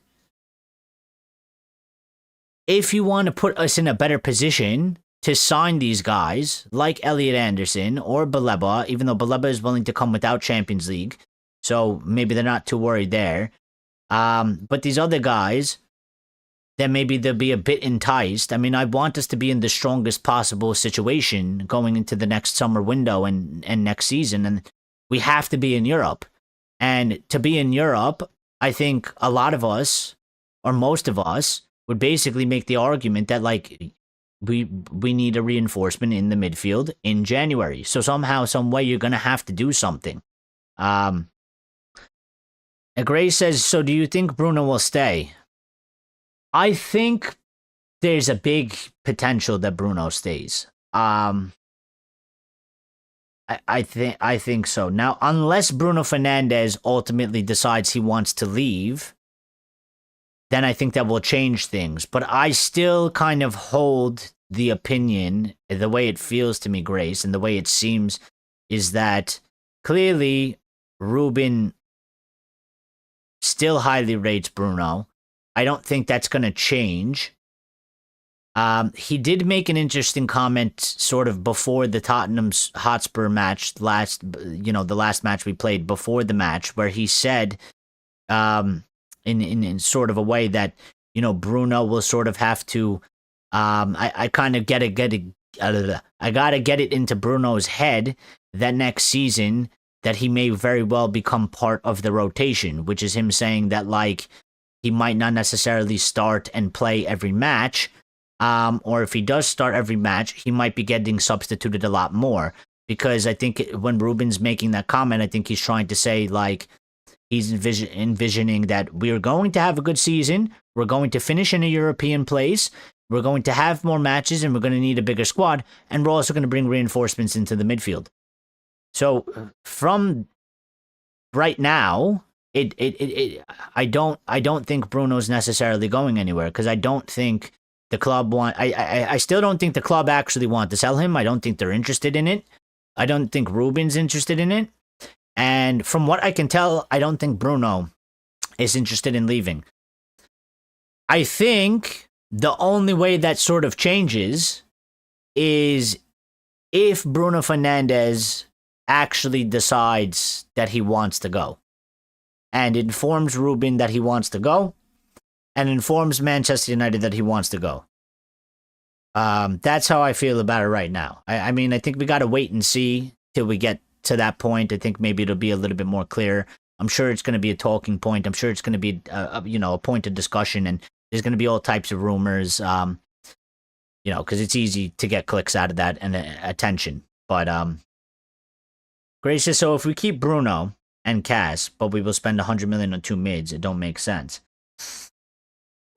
if you want to put us in a better position to sign these guys, like Elliot Anderson or Baleba, even though Baleba is willing to come without Champions League, so maybe they're not too worried there. But these other guys, then maybe they'll be a bit enticed. I mean, I want us to be in the strongest possible situation going into the next summer window and next season, and we have to be in Europe. And to be in Europe, I think a lot of us, or most of us, would basically make the argument that, like, we need a reinforcement in the midfield in January. So somehow, some way, you're going to have to do something. Gray says, so do you think Bruno will stay? I think there's a big potential that Bruno stays. I think so. Now, unless Bruno Fernandes ultimately decides he wants to leave, then I think that will change things. But I still kind of hold the opinion, the way it feels to me, Grace, and the way it seems, is that clearly Rúben still highly rates Bruno. I don't think that's going to change. He did make an interesting comment sort of before the Tottenham Hotspur match, the last match we played before the match, where he said in sort of a way that, Bruno will sort of have to, I kind of I gotta get it into Bruno's head that next season that he may very well become part of the rotation, which is him saying that, like, he might not necessarily start and play every match, or if he does start every match, he might be getting substituted a lot more. Because I think when Rúben's making that comment, I think he's trying to say, like, he's envisioning that we're going to have a good season, we're going to finish in a European place, we're going to have more matches, and we're going to need a bigger squad, and we're also going to bring reinforcements into the midfield. So from right now, I don't think Bruno's necessarily going anywhere, because I don't think the club I still don't think the club actually want to sell him. I don't think they're interested in it. I don't think Rúben's interested in it. And from what I can tell, I don't think Bruno is interested in leaving. I think the only way that sort of changes is if Bruno Fernandes actually decides that he wants to go and informs Rúben that he wants to go and informs Manchester United that he wants to go. That's how I feel about it right now. I mean, I think we got to wait and see till we get to that point. I think maybe it'll be a little bit more clear. I'm sure it's going to be a talking point. I'm sure it's going to be a point of discussion, and there's going to be all types of rumors, because it's easy to get clicks out of that and attention. But Grace says, so if we keep Bruno and Cas, but we will spend 100 million on 2 mids, it don't make sense.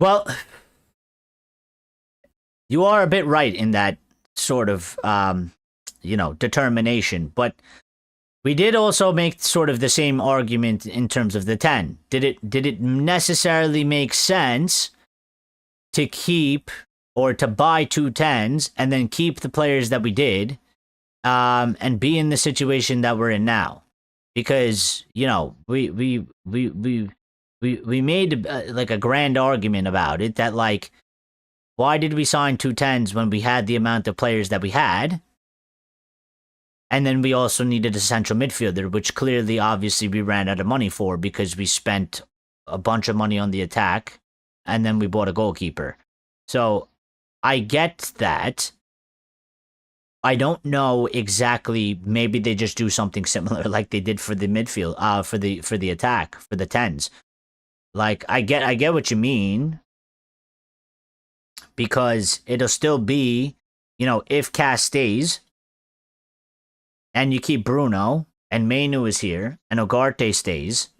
Well, you are a bit right in that sort of determination, but we did also make sort of the same argument in terms of the 10. Did it necessarily make sense to keep or to buy 2 10s and then keep the players that we did, and be in the situation that we're in now? Because we made like a grand argument about it that, like, why did we sign 2 10s when we had the amount of players that we had? And then we also needed a central midfielder, which clearly, obviously, we ran out of money for because we spent a bunch of money on the attack, and then we bought a goalkeeper. So I get that. I don't know exactly. Maybe they just do something similar like they did for the midfield, for the attack, for the 10s. Like, I get what you mean, because it'll still be, if Cas stays, and you keep Bruno, and Mainoo is here, and Ugarte stays,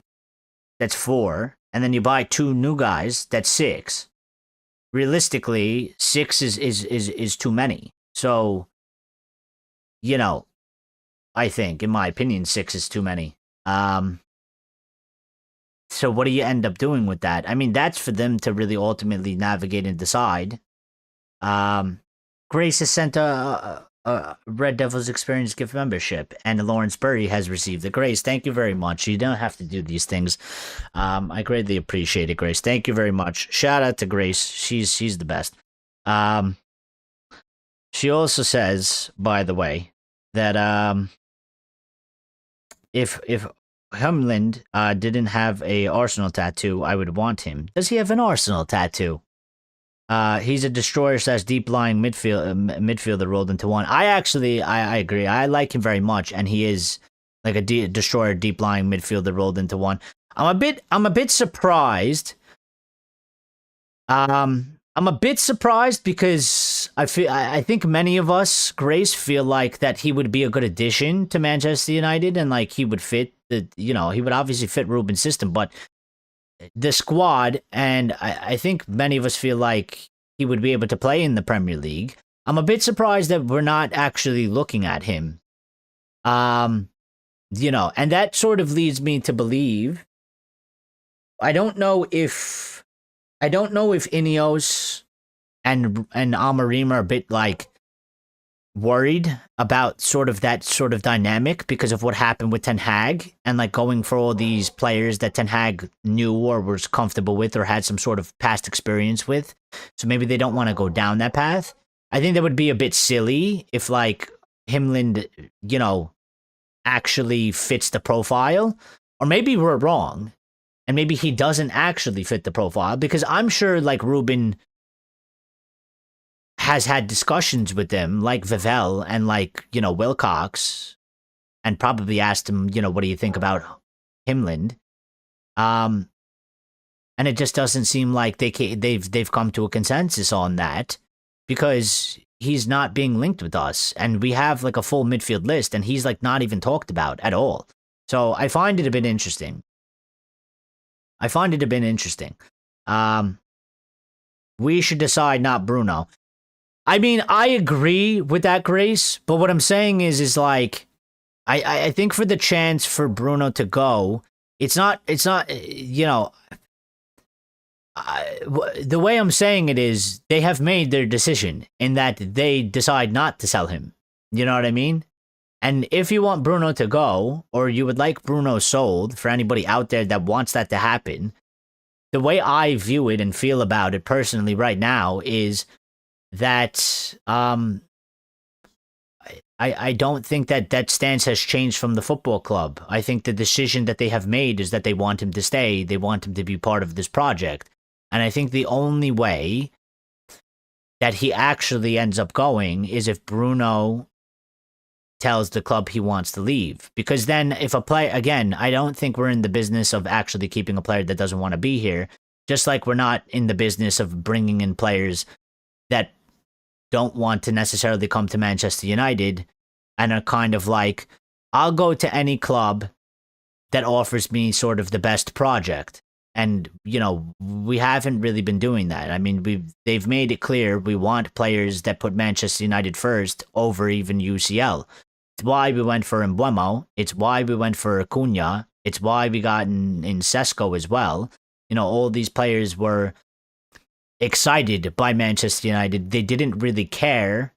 that's 4, and then you buy 2 new guys, that's 6. Realistically, 6 is too many. So, I think, in my opinion, 6 is too many. So what do you end up doing with that? I mean, that's for them to really ultimately navigate and decide. Grace has sent a Red Devils Experience gift membership, and Lawrence Burry has received the Grace. Thank you very much. You don't have to do these things. I greatly appreciate it, Grace. Thank you very much. Shout out to Grace. She's the best. She also says, by the way, that if Hemland didn't have a Arsenal tattoo, I would want him. Does he have an Arsenal tattoo? He's a destroyer / deep lying midfielder rolled into one. I agree. I like him very much, and he is like a destroyer, deep lying midfielder rolled into one. I'm a bit surprised. I'm a bit surprised because I think many of us, Grace, feel like that he would be a good addition to Manchester United, and like he would fit he would obviously fit Rúben's system, but the squad, and I think many of us feel like he would be able to play in the Premier League. I'm a bit surprised that we're not actually looking at him. And that sort of leads me to believe, I don't know if Ineos and AMORIM are a bit like worried about sort of that sort of dynamic because of what happened with Ten Hag and like going for all these players that Ten Hag knew or was comfortable with or had some sort of past experience with. So maybe they don't want to go down that path. I think that would be a bit silly if like Himland, actually fits the profile. Or maybe we're wrong. And maybe he doesn't actually fit the profile because I'm sure like Rúben has had discussions with them, like Vivel and like, Wilcox, and probably asked him, what do you think about Himland? And it just doesn't seem like they've come to a consensus on that because he's not being linked with us, and we have like a full midfield list, and he's like not even talked about at all. So I find it a bit interesting. We should decide, not Bruno. I mean, I agree with that, Grace, but what I'm saying is like, I think for the chance for Bruno to go, it's not, the way I'm saying it is they have made their decision in that they decide not to sell him. You know what I mean? And if you want Bruno to go, or you would like Bruno sold, for anybody out there that wants that to happen, the way I view it and feel about it personally right now is that I don't think that stance has changed from the football club. I think the decision that they have made is that they want him to stay. They want him to be part of this project. And I think the only way that he actually ends up going is if Bruno tells the club he wants to leave. Because then if a player, again, I don't think we're in the business of actually keeping a player that doesn't want to be here. Just like we're not in the business of bringing in players that don't want to necessarily come to Manchester United and are kind of like, I'll go to any club that offers me sort of the best project. And, we haven't really been doing that. I mean, they've made it clear we want players that put Manchester United first over even UCL. It's why we went for Mbeumo. It's why we went for Acuna. It's why we got in Sesko as well. All these players were excited by Manchester United. They didn't really care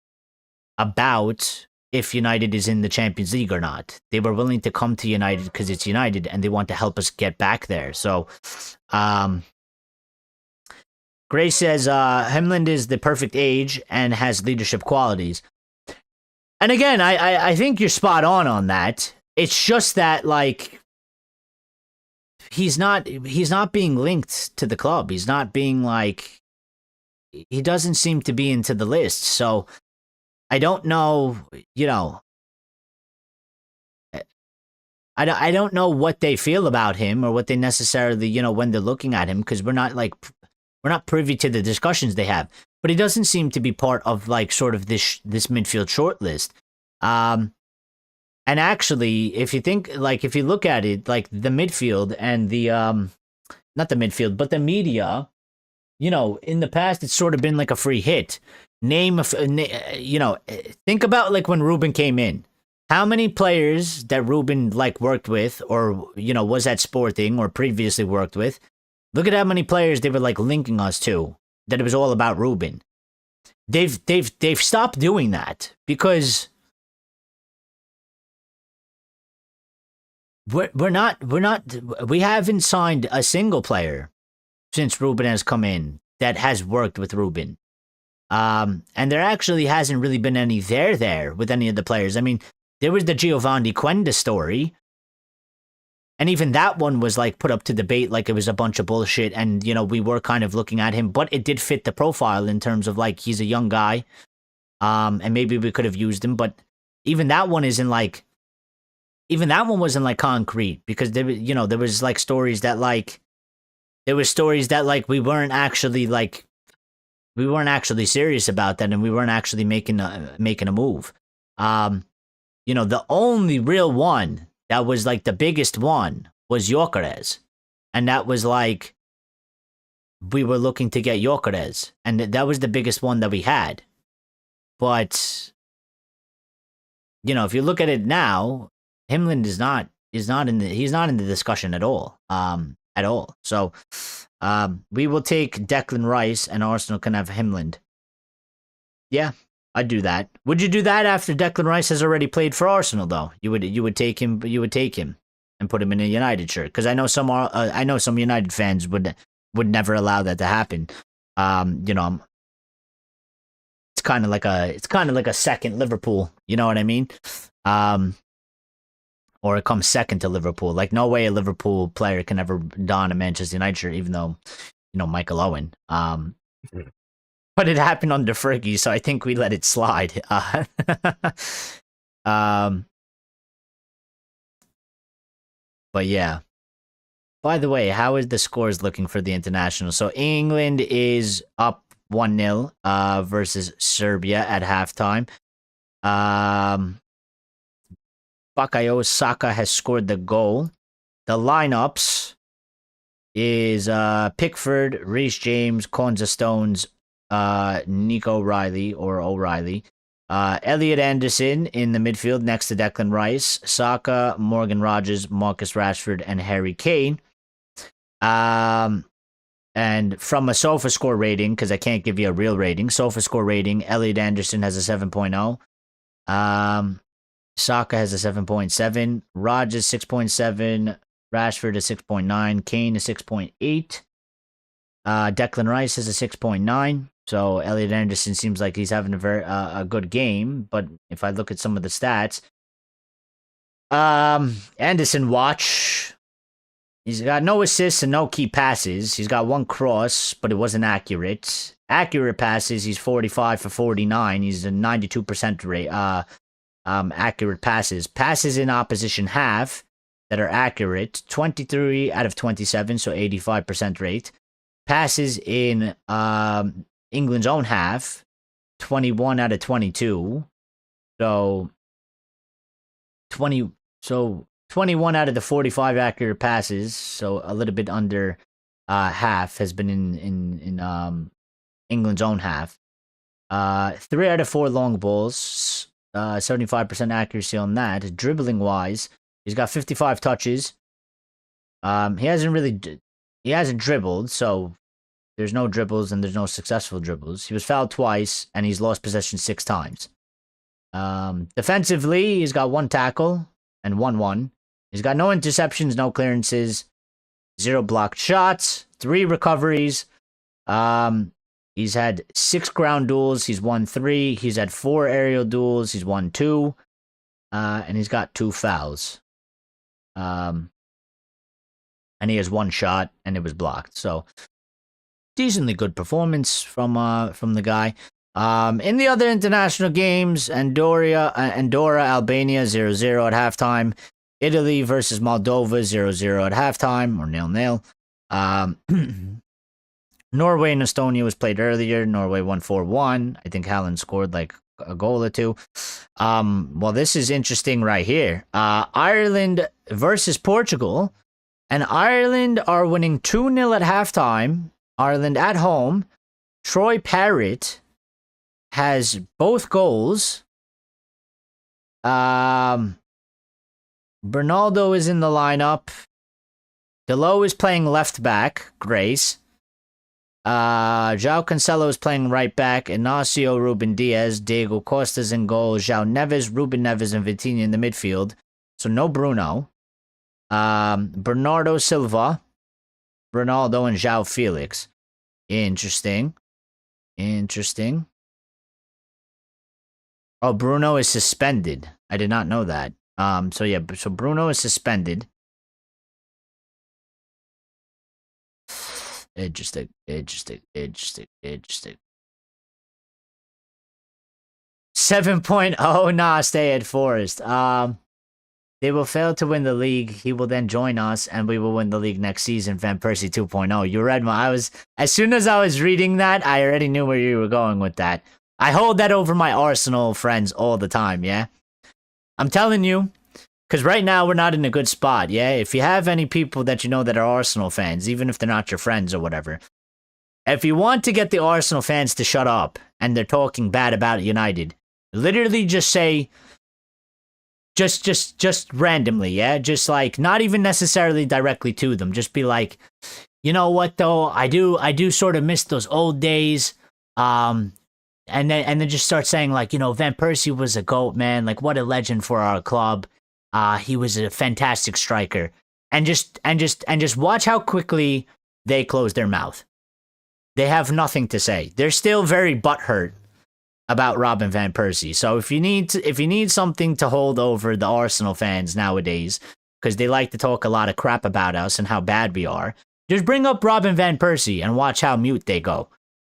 about if United is in the Champions League or not. They were willing to come to United because it's United and they want to help us get back there. So, Grace says, Himland is the perfect age and has leadership qualities. And again, I think you're spot on that. It's just that, like, he's not being linked to the club. He's not being, like, he doesn't seem to be into the list. So I don't know, I don't know what they feel about him or what they necessarily, when they're looking at him, because we're not privy to the discussions they have. But he doesn't seem to be part of like sort of this midfield shortlist. And actually, if you look at it, like the midfield and the not the midfield, but the media, in the past it's sort of been like a free hit. Think about like when Rúben came in. How many players that Rúben like worked with or was at Sporting or previously worked with? Look at how many players they were like linking us to, that it was all about Rúben. They've stopped doing that because we haven't signed a single player since Rúben has come in that has worked with Rúben. And there actually hasn't really been any there with any of the players. I mean, there was the Giovanni Quenda story, and even that one was like put up to debate like it was a bunch of bullshit, and we were kind of looking at him, but it did fit the profile in terms of like he's a young guy, and maybe we could have used him, but even that one wasn't like concrete because there was like stories that we weren't actually serious about that, and we weren't actually making a move. The only real one that was like the biggest one was Gyökeres. And that was like, we were looking to get Gyökeres. And that was the biggest one that we had. But, if you look at it now, Himland he's not in the discussion at all. So, we will take Declan Rice and Arsenal can have Himland. Yeah. I'd do that. Would you do that after Declan Rice has already played for Arsenal, though? You would take him. You would take him and put him in a United shirt, because I know some United fans would never allow that to happen. You know, it's kind of like a second Liverpool. You know what I mean? Or it comes second to Liverpool. Like, no way a Liverpool player can ever don a Manchester United shirt, even though, you know, Michael Owen. But it happened under Fergie, so I think we let it slide. But yeah. By the way, how is the scores looking for the international? So England is up 1-0 versus Serbia at halftime. Bukayo Saka has scored the goal. The lineups is Pickford, Reece James, Konza Stones, Nico O'Reilly, Elliot Anderson in the midfield next to Declan Rice, Saka, Morgan Rogers, Marcus Rashford, and Harry Kane. And from a sofa score rating, because I can't give you a real rating, sofa score rating, Elliot Anderson has a 7.0. Saka has a 7.7. Rogers 6.7. Rashford a 6.9. Kane a 6.8. Declan Rice has a 6.9. So Elliot Anderson seems like he's having a good game. But if I look at some of the stats, Anderson, watch. He's got no assists and no key passes. He's got one cross, but it wasn't accurate. Accurate passes, he's 45 for 49. He's a 92% rate. Accurate passes. Passes in opposition half that are accurate, 23 out of 27, so 85% rate. Passes in England's own half, 21 out of 22. So 21 out of the 45 accurate passes, so a little bit under half, has been in England's own half. 3 out of 4 long balls, 75% accuracy on that. Dribbling wise, he's got 55 touches. He hasn't dribbled, so there's no dribbles and there's no successful dribbles. He was fouled twice and he's lost possession 6 times. Defensively, he's got 1 tackle and 1-1. He's got no interceptions, no clearances, 0 blocked shots, 3 recoveries. He's had 6 ground duels. He's won 3. He's had 4 aerial duels. He's won 2. And he's got 2 fouls. And he has 1 shot, and it was blocked. So, decently good performance from the guy. In the other international games, Andorra, Albania 0-0 at halftime. Italy versus Moldova 0-0 at halftime, or 0-0. Norway and Estonia was played earlier. Norway won 4-1. I think Haaland scored like a goal or 2. Well, this is interesting right here. Ireland versus Portugal. And Ireland are winning 2-0 at halftime. Ireland at home. Troy Parrott has both goals. Bernaldo is in the lineup. Delo is playing left back. Grace. João Cancelo is playing right back. Inacio, Rúben Diaz, Diego Costa's in goal. João Neves, Rúben Neves, and Vitinha in the midfield. So no Bruno. Bernardo Silva, Ronaldo, and João Felix. Interesting. Oh, Bruno is suspended. I did not know that. So Bruno is suspended. Interesting. 7.0, nah, stay at Forest. They will fail to win the league. He will then join us, and we will win the league next season. Van Persie 2.0. You read as soon as I was reading that, I already knew where you were going with that. I hold that over my Arsenal friends all the time, yeah? I'm telling you, because right now we're not in a good spot, yeah? If you have any people that you know that are Arsenal fans, even if they're not your friends or whatever, if you want to get the Arsenal fans to shut up and they're talking bad about United, literally just say, just randomly, yeah? Just like, not even necessarily directly to them. Just be like, you know what though? I do sort of miss those old days. and then just start saying like, Van Persie was a GOAT, man. Like, what a legend for our club. He was a fantastic striker. And just watch how quickly they close their mouth. They have nothing to say. They're still very butthurt about Robin van Persie. So if you need something to hold over the Arsenal fans nowadays, because they like to talk a lot of crap about us and how bad we are, just bring up Robin van Persie and watch how mute they go.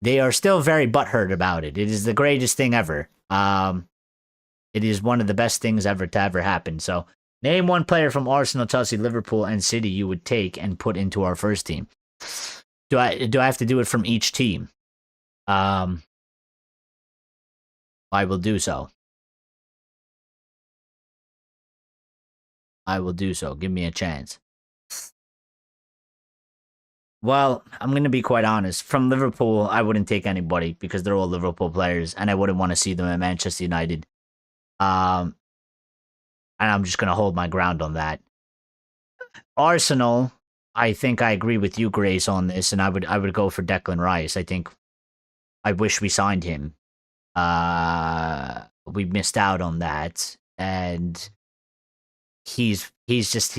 They are still very butthurt about it. It is the greatest thing ever. It is one of the best things ever to ever happen. So name one player from Arsenal, Chelsea, Liverpool, and City you would take and put into our first team. Do I have to do it from each team? I will do so. I will do so. Give me a chance. Well, I'm going to be quite honest. From Liverpool, I wouldn't take anybody because they're all Liverpool players, and I wouldn't want to see them at Manchester United. And I'm just going to hold my ground on that. Arsenal, I think I agree with you, Grace, on this, and I would go for Declan Rice. I wish we signed him. We missed out on that, and he's just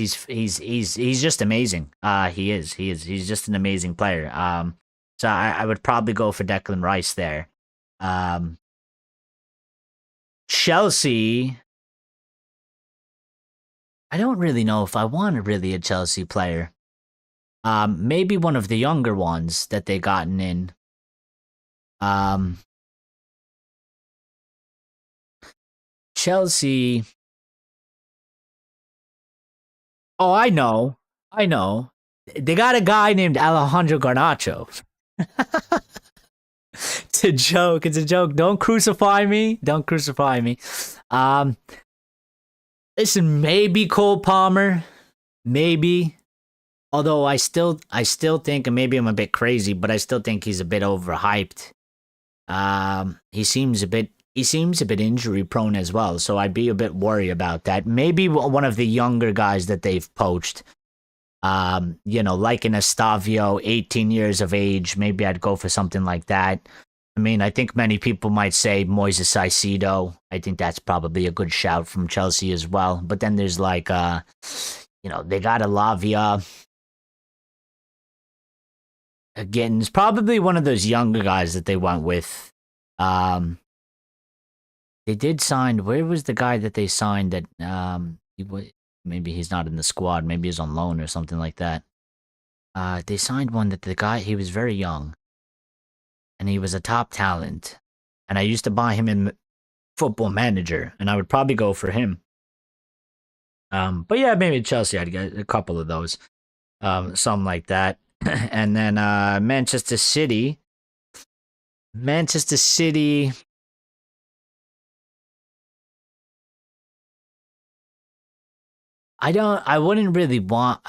amazing. He's just an amazing player. So I would probably go for Declan Rice there. Chelsea, I don't really know if I want a Chelsea player. Maybe one of the younger ones that they gotten in. Chelsea. Oh, I know. They got a guy named Alejandro Garnacho. It's a joke. Don't crucify me. Listen, maybe Cole Palmer. Maybe. Although I still think, and maybe I'm a bit crazy, but I still think he's a bit overhyped. He seems a bit injury prone as well, so I'd be a bit worried about that. Maybe one of the younger guys that they've poached, like an Estavio, 18 years of age. Maybe I'd go for something like that. I mean, I think many people might say Moises Caicedo. I think that's probably a good shout from Chelsea as well. But then there's like, they got a Lavia. Again, it's probably one of those younger guys that they went with. They did sign. Where was the guy that they signed that maybe he's not in the squad. Maybe he's on loan or something like that. They signed one that the guy, he was very young. And he was a top talent. And I used to buy him in Football Manager. And I would probably go for him. But yeah, maybe Chelsea, I'd get a couple of those. Something like that. And then Manchester City. I wouldn't really want.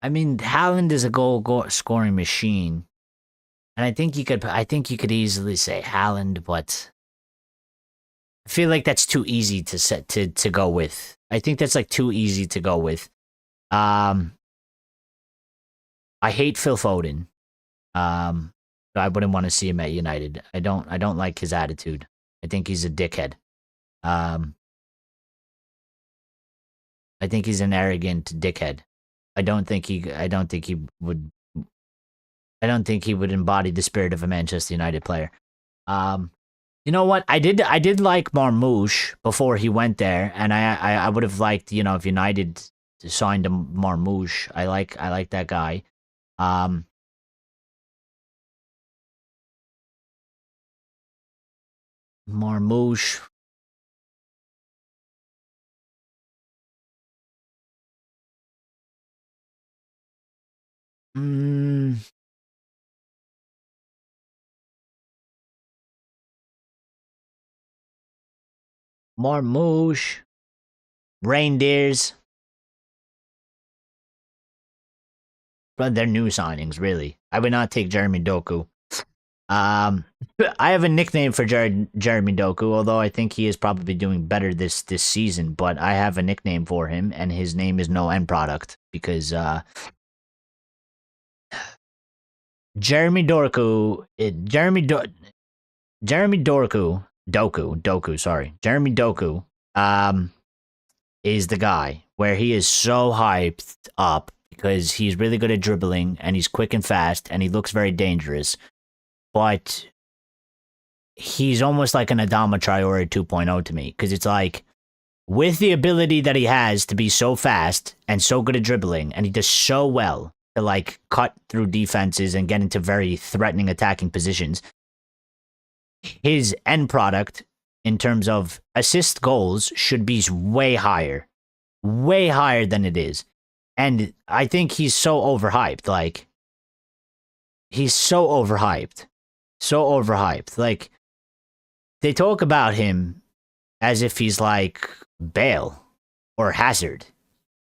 I mean, Haaland is a goal scoring machine, and I think you could easily say Haaland, but I feel like that's too easy to go with. I think that's like too easy to go with. I hate Phil Foden. I wouldn't want to see him at United. I don't like his attitude. I think he's a dickhead. I think he's an arrogant dickhead. I don't think he would embody the spirit of a Manchester United player. You know what? I did like Marmoush before he went there, and I would have liked, if United signed him Marmoush. I like that guy. Marmoush. Marmoush. Reindeers. But they're new signings, really. I would not take Jeremy Doku. I have a nickname for Jeremy Doku, although I think he is probably doing better this season. But I have a nickname for him, and his name is No End Product, because Jeremy Doku, Jeremy Doku, sorry. Jeremy Doku, is the guy where he is so hyped up because he's really good at dribbling and he's quick and fast and he looks very dangerous. But he's almost like an Adama Traore 2.0 to me because it's like, with the ability that he has to be so fast and so good at dribbling, and he does so well to like cut through defenses and get into very threatening attacking positions, his end product in terms of assist goals should be way higher than it is. And I think he's so overhyped. Like, he's so overhyped. Like, they talk about him as if he's like Bale or Hazard.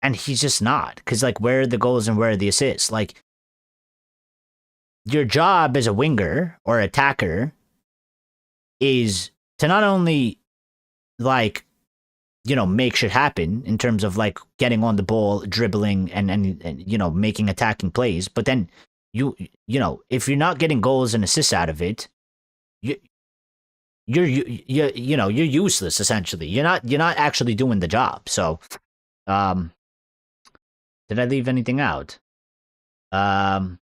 And he's just not. Because, like, where are the goals and where are the assists? Like, your job as a winger or attacker is to not only, like, you know, make shit happen in terms of, like, getting on the ball, dribbling, and you know, making attacking plays. But then, you know, if you're not getting goals and assists out of it, you're useless, essentially. You're not actually doing the job. So, did I leave anything out? No,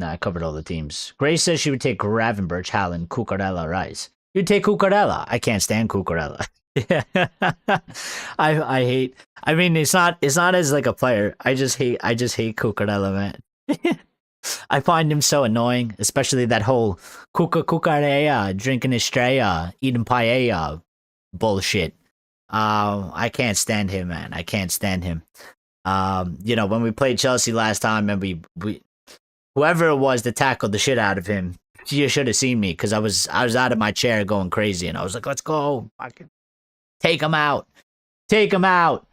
I covered all the teams. Grace says she would take Gravenberch, Haaland, Cucurella, Rice. You'd take Cucurella. I can't stand Cucurella. I hate. I mean, it's not as like a player. I just hate Cucurella, man. I find him so annoying, especially that whole cucarea, drinking estrella, eating paella bullshit. I can't stand him, man. I can't stand him. You know, when we played Chelsea last time, and we whoever it was that tackled the shit out of him, you should have seen me because I was out of my chair going crazy, and I was like, "Let's go, fucking take him out, take him out."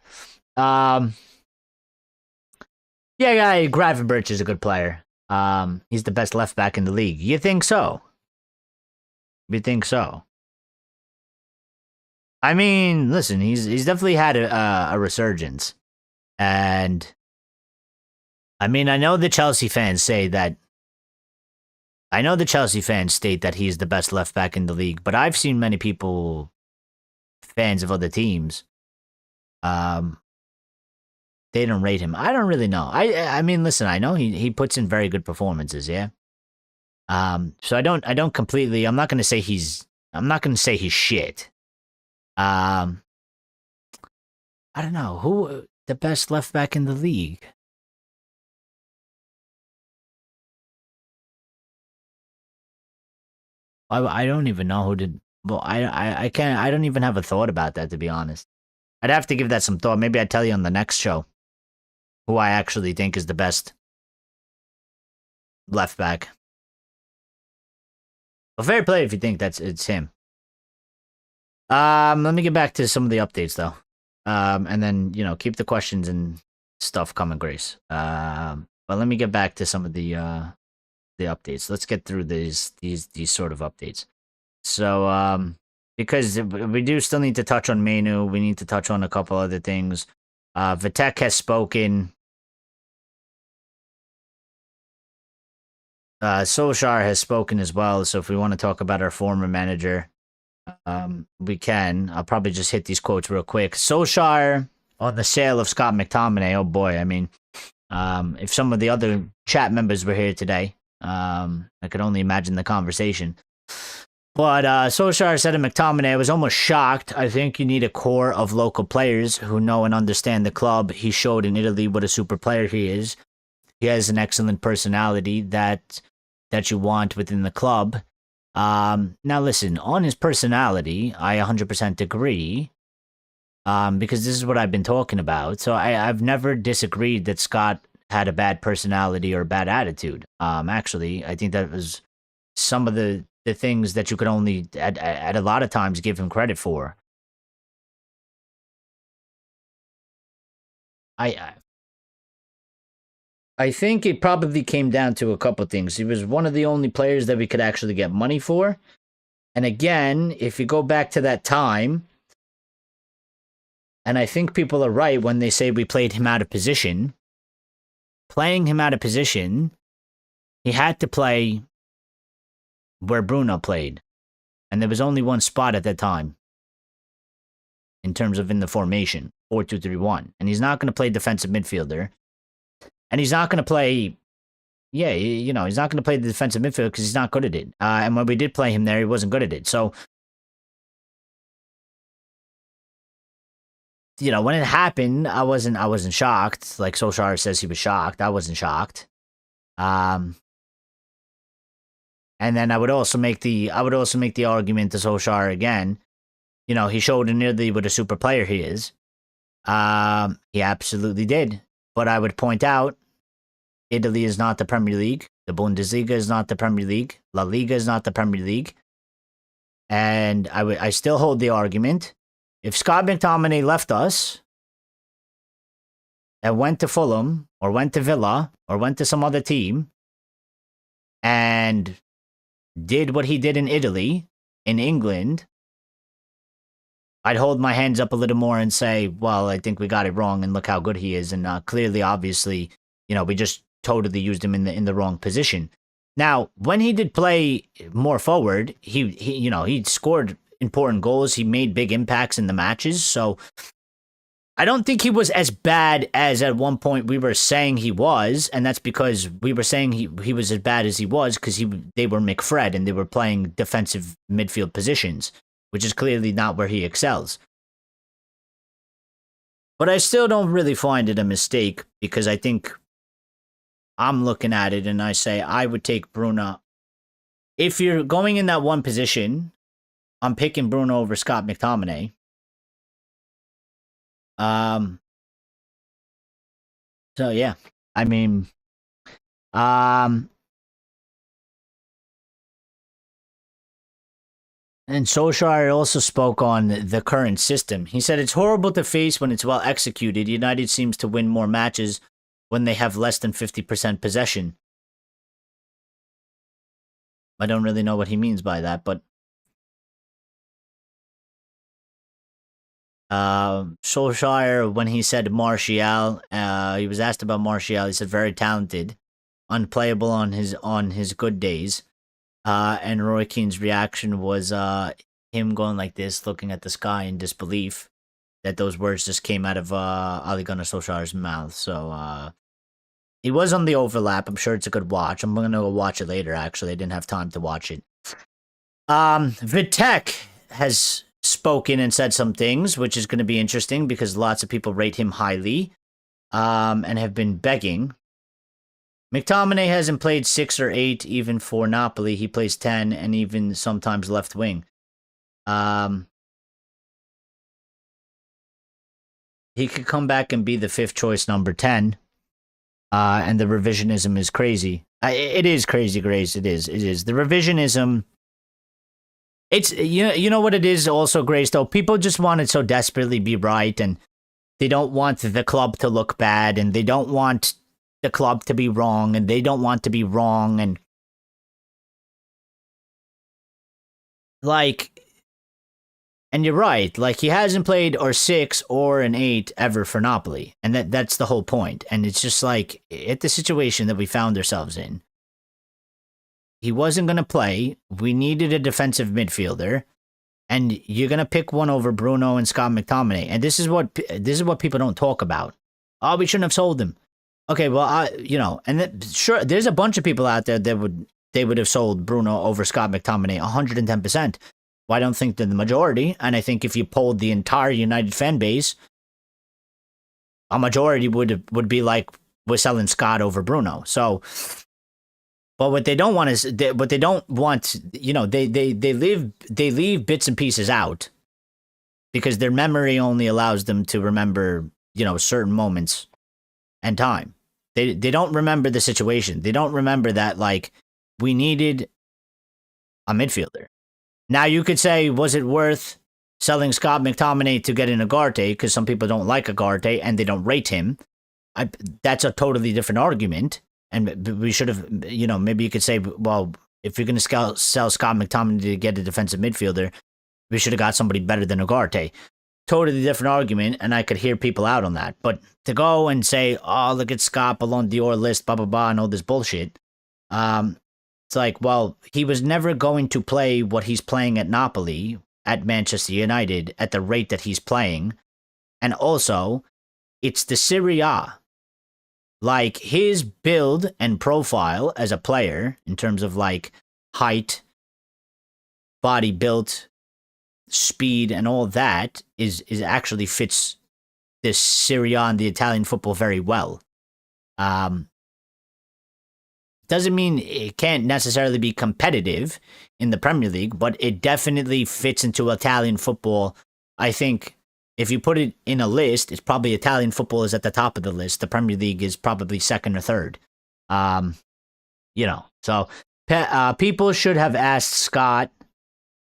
Yeah, guy, Gravenberch is a good player. He's the best left back in the league. You think so? You think so? I mean, listen, he's definitely had a resurgence, and I mean, I know the Chelsea fans say that. I know the Chelsea fans state that he's the best left back in the league, but I've seen many people, fans of other teams, they don't rate him. I don't really know. I mean, listen, I know he puts in very good performances, yeah. So I don't completely. I'm not gonna say he's shit. I don't know who the best left back in the league. I don't even know who did. Well, I can't. I don't even have a thought about that, to be honest. I'd have to give that some thought. Maybe I'd tell you on the next show who I actually think is the best left back. Well, fair play if you think it's him. Let me get back to some of the updates though. And then, you know, keep the questions and stuff coming, Grace. But let me get back to some of the updates. Let's get through these sort of updates. So, because we do still need to touch on Mainoo, we need to touch on a couple other things. Vitek has spoken. Solskjaer has spoken as well. So if we want to talk about our former manager, we can. I'll probably just hit these quotes real quick. Solskjaer on the sale of Scott McTominay. Oh boy, I mean, if some of the other chat members were here today, I could only imagine the conversation. But Solskjaer said to McTominay, I was almost shocked. I think you need a core of local players who know and understand the club. He showed in Italy what a super player he is. He has an excellent personality that you want within the club. Now listen, on his personality, I 100% agree. Because this is what I've been talking about. So I've never disagreed that Scott had a bad personality or a bad attitude. Actually, I think that was some of the things that you could only at a lot of times give him credit for. I think it probably came down to a couple things. He was one of the only players that we could actually get money for. And again, if you go back to that time, and I think people are right when they say we played him out of position. Playing him out of position, he had to play where Bruno played. And there was only one spot at that time in terms of in the formation, 4-2-3-1. And he's not going to play defensive midfielder. And he's not going to play, he's not going to play the defensive midfield because he's not good at it. And when we did play him there, he wasn't good at it. So, when it happened, I wasn't shocked. Like Solskjaer says he was shocked. I wasn't shocked. And then I would also make the argument to Solskjaer again. He showed in Italy what a super player he is. He absolutely did. But I would point out, Italy is not the Premier League. The Bundesliga is not the Premier League. La Liga is not the Premier League. And I still hold the argument. If Scott McTominay left us and went to Fulham or went to Villa or went to some other team and did what he did in Italy, in England, I'd hold my hands up a little more and say, well, I think we got it wrong and look how good he is. And clearly, obviously, we just totally used him in the wrong position. Now, when he did play more forward, he scored important goals. He made big impacts in the matches. So I don't think he was as bad as at one point we were saying he was. And that's because we were saying he was as bad as he was because they were McFred and they were playing defensive midfield positions, which is clearly not where he excels. But I still don't really find it a mistake because I think I'm looking at it and I say I would take Bruno. If you're going in that one position, I'm picking Bruno over Scott McTominay. So yeah, I mean, and Solskjaer also spoke on the current system. He said, it's horrible to face when it's well executed. United seems to win more matches when they have less than 50% possession. I don't really know what he means by that, but Solskjaer, when he said Martial, he was asked about Martial. He said very talented, unplayable on his good days. And Roy Keane's reaction was him going like this, looking at the sky in disbelief that those words just came out of Ole Gunnar Solskjaer's mouth. So he was on the overlap. I'm sure it's a good watch. I'm going to go watch it later, actually. I didn't have time to watch it. Vitek has spoken and said some things, which is going to be interesting because lots of people rate him highly and have been begging. McTominay hasn't played 6 or 8 even for Napoli. He plays 10 and even sometimes left wing. He could come back and be the 5th choice number 10. And the revisionism is crazy. It is crazy, Grace. It is. The revisionism. It's you know what it is also, Grace, though? People just want it so desperately be right, and they don't want the club to look bad, and they don't want the club to be wrong, and they don't want to be wrong, and and you're right, he hasn't played or 6 or an 8 ever for Napoli, and that's the whole point. And it's just at the situation that we found ourselves in, he wasn't going to play. We needed a defensive midfielder, and you're going to pick one over Bruno and Scott McTominay. And this is what people don't talk about. Oh, we shouldn't have sold him. Okay, well, sure, there's a bunch of people out there that they would have sold Bruno over Scott McTominay 110%. Well, I don't think they're the majority, and I think if you polled the entire United fan base, a majority would be like, we're selling Scott over Bruno. So, but what they don't want is they leave bits and pieces out because their memory only allows them to remember, certain moments and time. They don't remember the situation. They don't remember that, we needed a midfielder. Now, you could say, was it worth selling Scott McTominay to get in Ugarte? Because some people don't like Ugarte and they don't rate him. That's a totally different argument. And we should have, maybe you could say, well, if you're going to sell Scott McTominay to get a defensive midfielder, we should have got somebody better than Ugarte. Totally different argument, and I could hear people out on that. But to go and say, oh, look at Scott Ballon d'Or list, blah, blah, blah, and all this bullshit, It's like, well, he was never going to play what he's playing at Napoli, at Manchester United, at the rate that he's playing. And also, it's the Serie A. Like, his build and profile as a player, in terms of like height, body built, speed, and all that, is actually fits this Serie A and the Italian football very well. Doesn't mean it can't necessarily be competitive in the Premier League, but it definitely fits into Italian football. I think if you put it in a list, it's probably Italian football is at the top of the list. The Premier League is probably second or third. So people should have asked Scott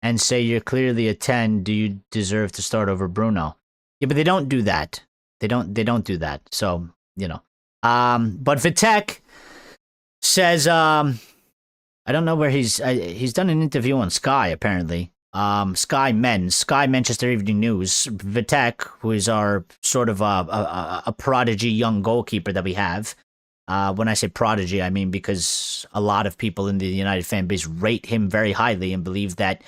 and say, you're clearly a 10. Do you deserve to start over Bruno? Yeah, but they don't do that. They don't do that. So, but Vitek says, I don't know where he's done an interview on Sky, apparently. Sky Manchester Evening News. Vitek, who is our sort of a prodigy young goalkeeper that we have. When I say prodigy, I mean because a lot of people in the United fan base rate him very highly and believe that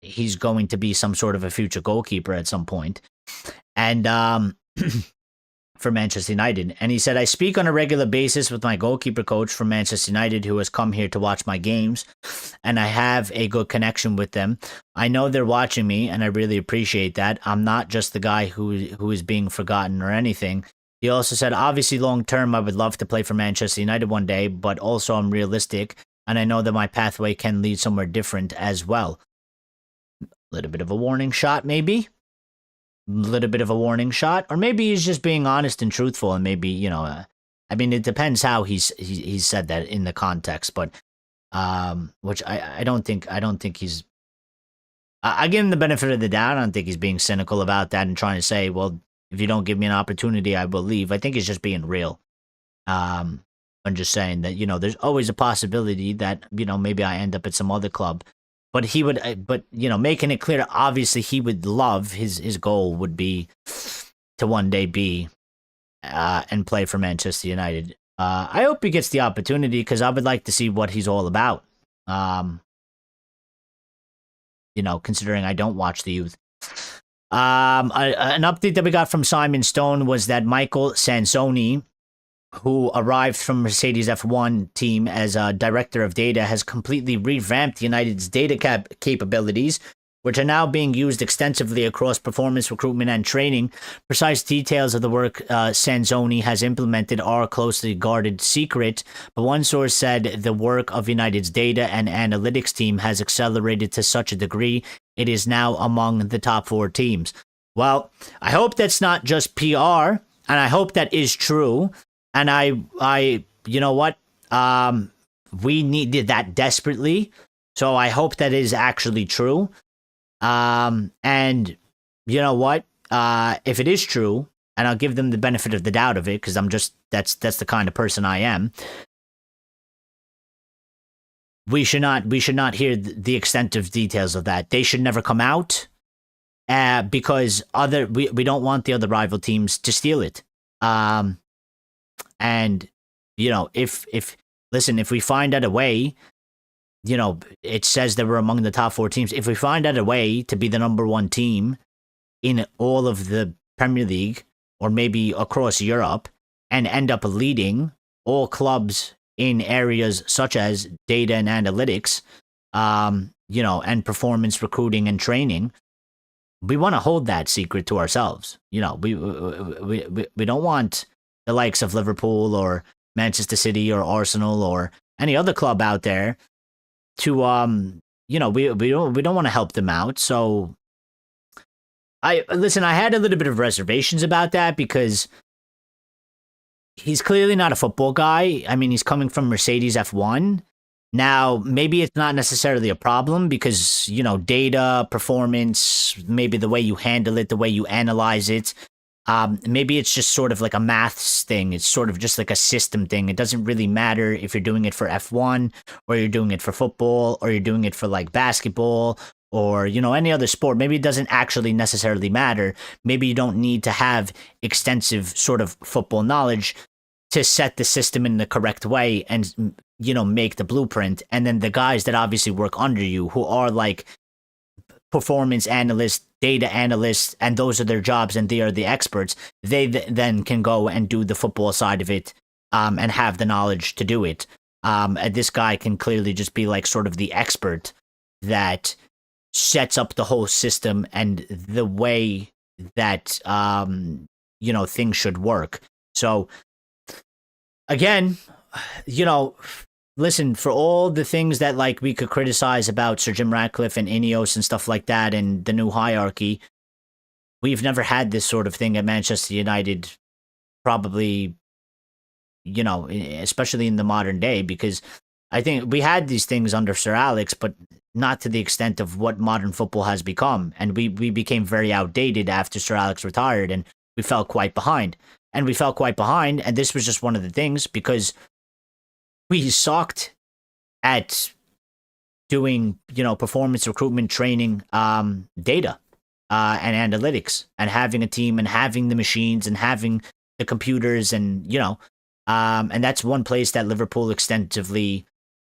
he's going to be some sort of a future goalkeeper at some point. And for Manchester United. And he said, I speak on a regular basis with my goalkeeper coach from Manchester United who has come here to watch my games, and I have a good connection with them. I know they're watching me, and I really appreciate that. I'm not just the guy who is being forgotten or anything. He also said, obviously, long term, I would love to play for Manchester United one day, but also I'm realistic, and I know that my pathway can lead somewhere different as well. A little bit of a warning shot, maybe? Little bit of a warning shot, or maybe he's just being honest and truthful, and maybe I mean, it depends how he's said that in the context, but which I don't think he's. I give him the benefit of the doubt. I don't think he's being cynical about that and trying to say, well, if you don't give me an opportunity, I will leave. I think he's just being real. I'm just saying that there's always a possibility that maybe I end up at some other club. But he would, making it clear, obviously he would love, his goal would be to one day be and play for Manchester United. I hope he gets the opportunity because I would like to see what he's all about. Considering I don't watch the youth. An update that we got from Simon Stone was that Michael Sansoni, who arrived from Mercedes F1 team as a director of data, has completely revamped United's data capabilities, which are now being used extensively across performance recruitment and training. Precise details of the work Sansoni has implemented are a closely guarded secret, but one source said the work of United's data and analytics team has accelerated to such a degree it is now among the top 4 teams. Well, I hope that's not just PR, and I hope that is true. And I, you know what? We needed that desperately. So I hope that is actually true. And you know what? If it is true, and I'll give them the benefit of the doubt of it, because that's the kind of person I am. We should not hear the extent of details of that. They should never come out, because we don't want the other rival teams to steal it. And, if we find out a way, it says that we're among the top 4 teams. If we find out a way to be the number 1 team in all of the Premier League, or maybe across Europe, and end up leading all clubs in areas such as data and analytics, and performance recruiting and training, we want to hold that secret to ourselves. We don't want the likes of Liverpool or Manchester City or Arsenal or any other club out there to we don't want to help them out. So I had a little bit of reservations about that because he's clearly not a football guy. I mean, he's coming from Mercedes F1. Now, maybe it's not necessarily a problem because, data, performance, maybe the way you handle it, the way you analyze it, maybe it's just sort of like a maths thing. It's sort of just like a system thing. It doesn't really matter if you're doing it for F1 or you're doing it for football or you're doing it for like basketball or, any other sport. Maybe it doesn't actually necessarily matter. Maybe you don't need to have extensive sort of football knowledge. to set the system in the correct way and, you know, make the blueprint. And then the guys that obviously work under you, who are like performance analysts, data analysts, and those are their jobs and they are the experts, they then can go and do the football side of it, and have the knowledge to do it. And this guy can clearly just be like sort of the expert that sets up the whole system and the way that, you know, things should work. So again, you know, listen, for all the things that like we could criticize about Sir Jim Ratcliffe and Ineos and stuff like that and the new hierarchy, we've never had this sort of thing at Manchester United, probably, you know, especially in the modern day, because I think we had these things under Sir Alex, but not to the extent of what modern football has become. And we became very outdated after Sir Alex retired, and we fell quite behind. And this was just one of the things, because we sucked at doing, you know, performance recruitment training, data, and analytics, and having a team and having the machines and having the computers, and, you know, and that's one place that Liverpool extensively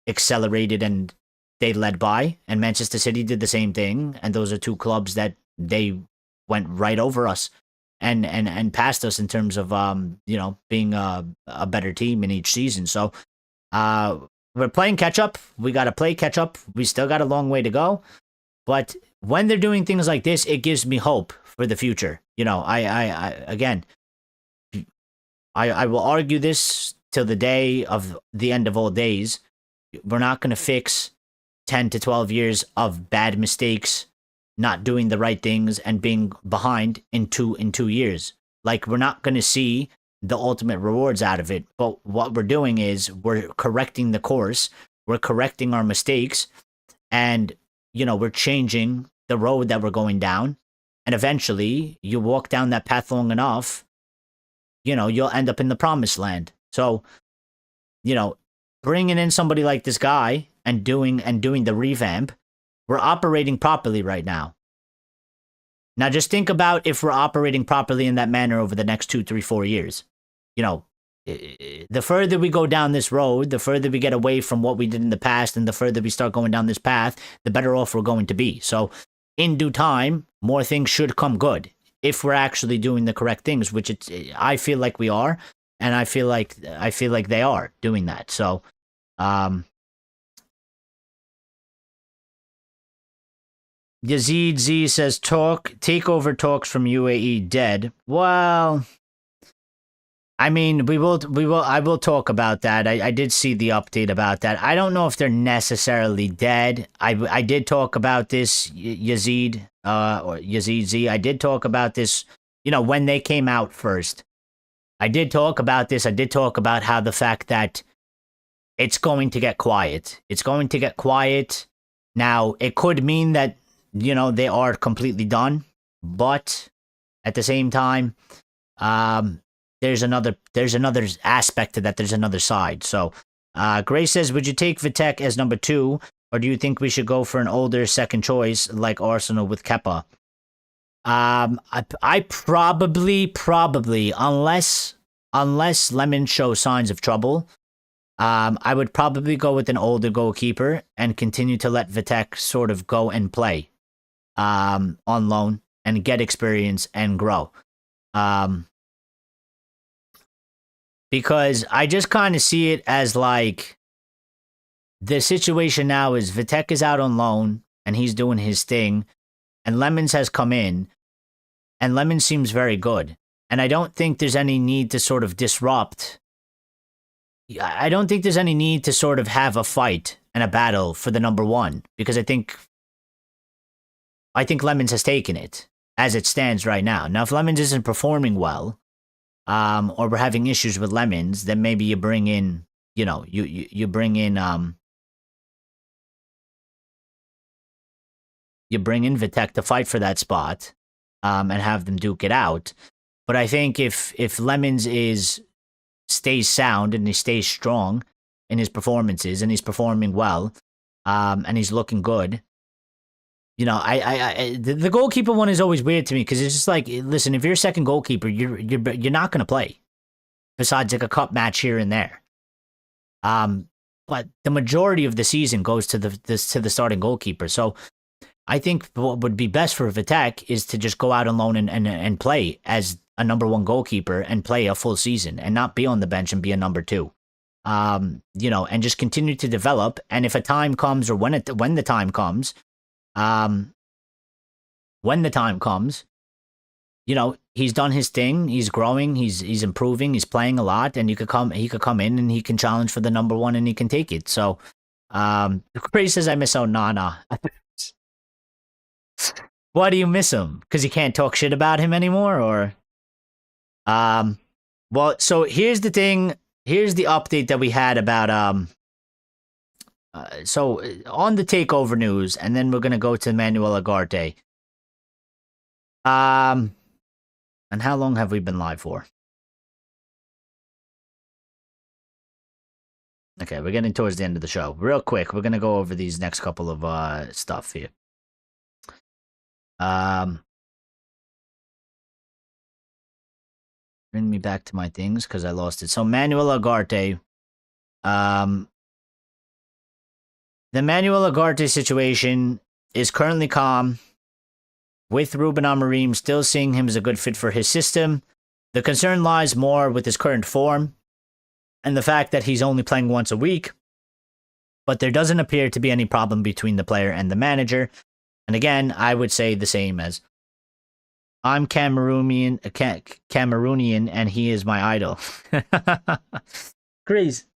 accelerated and they led by, and Manchester City did the same thing. And those are two clubs that they went right over us and past us in terms of, you know, being a better team in each season. So, we're playing catch up. We got to play catch up. We still got a long way to go. But when they're doing things like this, it gives me hope for the future. You know, again, I will argue this till the day of the end of all days. We're not going to fix 10 to 12 years of bad mistakes, not doing the right things, and being behind in 2 years. Like, we're not going to see the ultimate rewards out of it. But what we're doing is we're correcting the course, we're correcting our mistakes, and, you know, we're changing the road that we're going down. And eventually, you walk down that path long enough, you know, you'll end up in the promised land. So, you know, bringing in somebody like this guy and doing the revamp, we're operating properly right now. Now, just think about if we're operating properly in that manner over the next 2, 3, 4 years. You know, the further we go down this road, the further we get away from what we did in the past, and the further we start going down this path, the better off we're going to be. So, in due time, more things should come good if we're actually doing the correct things, which I feel like we are, and I feel like they are doing that. So, Yazid Z says, takeover talks from UAE dead. Well, I mean, I will talk about that. I did see the update about that. I don't know if they're necessarily dead. I did talk about this, Yazid, or Yazid Z. I did talk about this, you know, when they came out first. I did talk about this. I did talk about how the fact that it's going to get quiet. It's going to get quiet. Now, it could mean that, you know, they are completely done, but at the same time, there's another aspect to that. There's another side. So, Gray says, would you take Vitek as number 2, or do you think we should go for an older second choice like Arsenal with Kepa? I probably, unless Lemon shows signs of trouble, I would probably go with an older goalkeeper and continue to let Vitek sort of go and play, on loan and get experience and grow. Because I just kind of see it as like the situation now is Vitek is out on loan and he's doing his thing, and Lemons has come in, and Lemons seems very good. And I don't think there's any need to sort of disrupt. I don't think there's any need to sort of have a fight and a battle for the number 1, because I think Lemons has taken it as it stands right now. Now, if Lemons isn't performing well, or we're having issues with Lemons, then maybe you bring in, you know, you bring in Vitek to fight for that spot, and have them duke it out. But I think if Lemons stays sound and he stays strong in his performances and he's performing well, and he's looking good, you know, the goalkeeper one is always weird to me, because it's just like, listen, if you're a second goalkeeper, you're not going to play. besides like a cup match here and there. But the majority of the season goes to the starting goalkeeper. So I think what would be best for Vitek is to just go out on loan and play as a number one goalkeeper and play a full season and not be on the bench and be a number two. You know, and just continue to develop. And if a time comes, or when the time comes, you know, he's done his thing. He's growing. He's improving. He's playing a lot, and he could come in and he can challenge for the number one and he can take it. So, Crazy says I miss Onana. Why do you miss him? Because you can't talk shit about him anymore, or? Well, so here's the thing. Here's the update that we had about so on the takeover news, and then we're gonna go to Manuel Ugarte. And how long have we been live for? Okay, we're getting towards the end of the show. Real quick, we're gonna go over these next couple of stuff here. Bring me back to my things because I lost it. So Manuel Ugarte, the Manuel Ugarte situation is currently calm, with Rúben Amorim still seeing him as a good fit for his system. The concern lies more with his current form and the fact that he's only playing once a week, but there doesn't appear to be any problem between the player and the manager. And again, I would say the same as I'm Cameroonian, and he is my idol. Grace,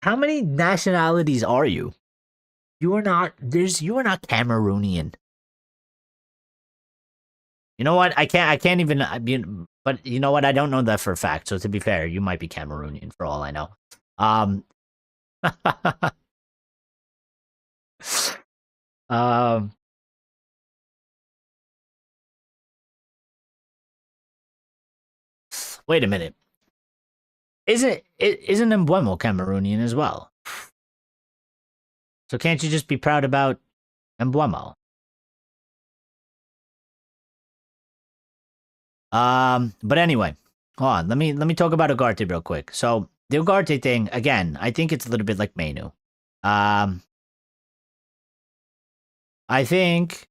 how many nationalities are you? You are not Cameroonian. You know what? I can't even. But you know what? I don't know that for a fact. So to be fair, you might be Cameroonian for all I know. Wait a minute. Isn't Mbeumo Cameroonian as well? So can't you just be proud about Mbeumo? But anyway, hold on. Let me talk about Ugarte real quick. So the Ugarte thing, again, I think it's a little bit like Mainoo. I think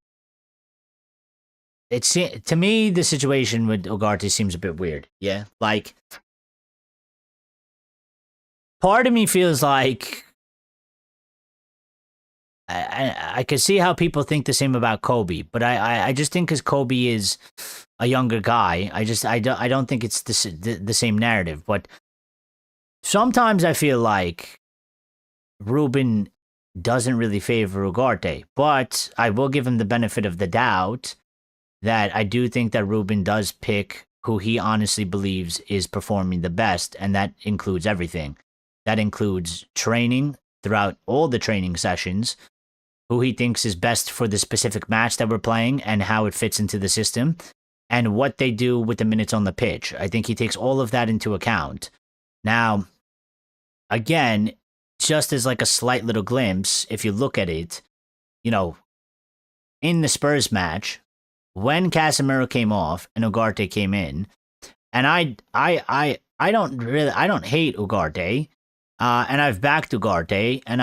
it's, to me, the situation with Ugarte seems a bit weird. Yeah, like part of me feels like I could see how people think the same about Kobe, but I just think because Kobe is a younger guy, I don't think it's the same narrative. But sometimes I feel like Rúben doesn't really favor Ugarte, but I will give him the benefit of the doubt that I do think that Rúben does pick who he honestly believes is performing the best, and that includes everything. That includes training throughout all the training sessions, who he thinks is best for the specific match that we're playing and how it fits into the system, and what they do with the minutes on the pitch. I think he takes all of that into account. Now, again, just as like a slight little glimpse, if you look at it, you know, in the Spurs match, when Casemiro came off and Ugarte came in, and I don't hate Ugarte, and I've backed Ugarte, and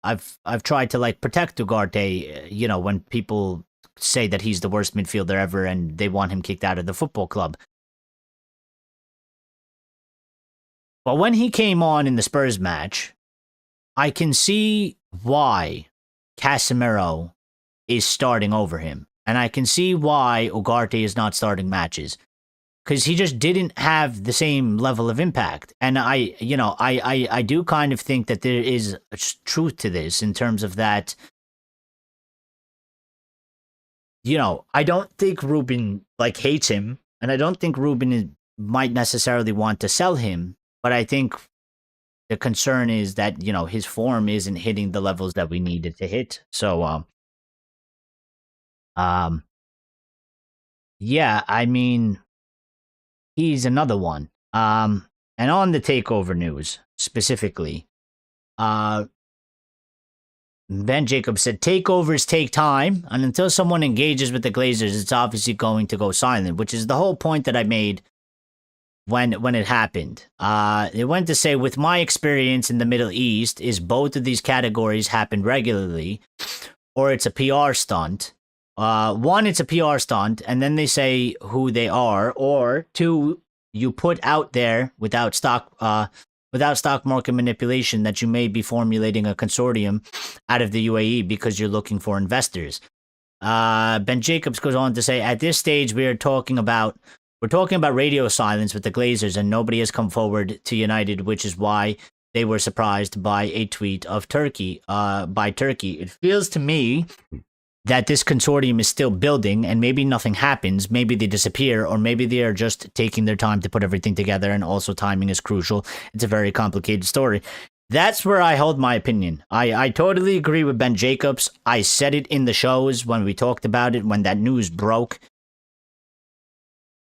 I've tried to like protect Ugarte, you know, when people say that he's the worst midfielder ever and they want him kicked out of the football club. But when he came on in the Spurs match, I can see why Casemiro is starting over him. And I can see why Ugarte is not starting matches. Because he just didn't have the same level of impact. And I do kind of think that there is a truth to this in terms of that. You know, I don't think Rúben like hates him, and I don't think Rúben might necessarily want to sell him. But I think the concern is that, you know, his form isn't hitting the levels that we needed to hit. So, yeah, I mean, he's another one. And on the takeover news specifically, Ben Jacobs said takeovers take time, and until someone engages with the Glazers, it's obviously going to go silent, which is the whole point that I made when it happened. It went to say, with my experience in the Middle East, is both of these categories happen regularly, or it's a PR stunt. One, it's a PR stunt, and then they say who they are, or two, you put out there without stock market manipulation that you may be formulating a consortium out of the UAE because you're looking for investors. Ben Jacobs goes on to say, at this stage, we're talking about radio silence with the Glazers, and nobody has come forward to United, which is why they were surprised by a tweet of Turkey. It feels to me that this consortium is still building, and maybe nothing happens. Maybe they disappear, or maybe they are just taking their time to put everything together, and also timing is crucial. It's a very complicated story. That's where I hold my opinion. I totally agree with Ben Jacobs. I said it in the shows when we talked about it, when that news broke.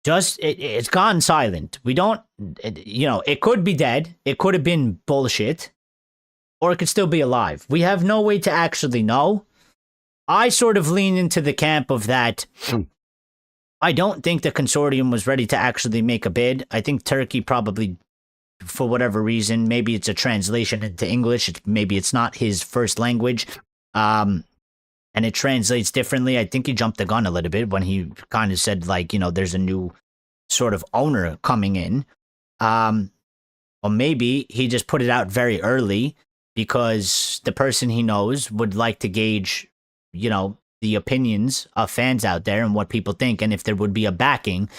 It's gone silent. We don't, it could be dead. It could have been bullshit, or it could still be alive. We have no way to actually know. I sort of lean into the camp of that. I don't think the consortium was ready to actually make a bid. I think Turkey probably, for whatever reason, maybe it's a translation into English. Maybe it's not his first language. And it translates differently. I think he jumped the gun a little bit when he kind of said, like, there's a new sort of owner coming in. Or maybe he just put it out very early because the person he knows would like to gauge, the opinions of fans out there and what people think, and if there would be a backing,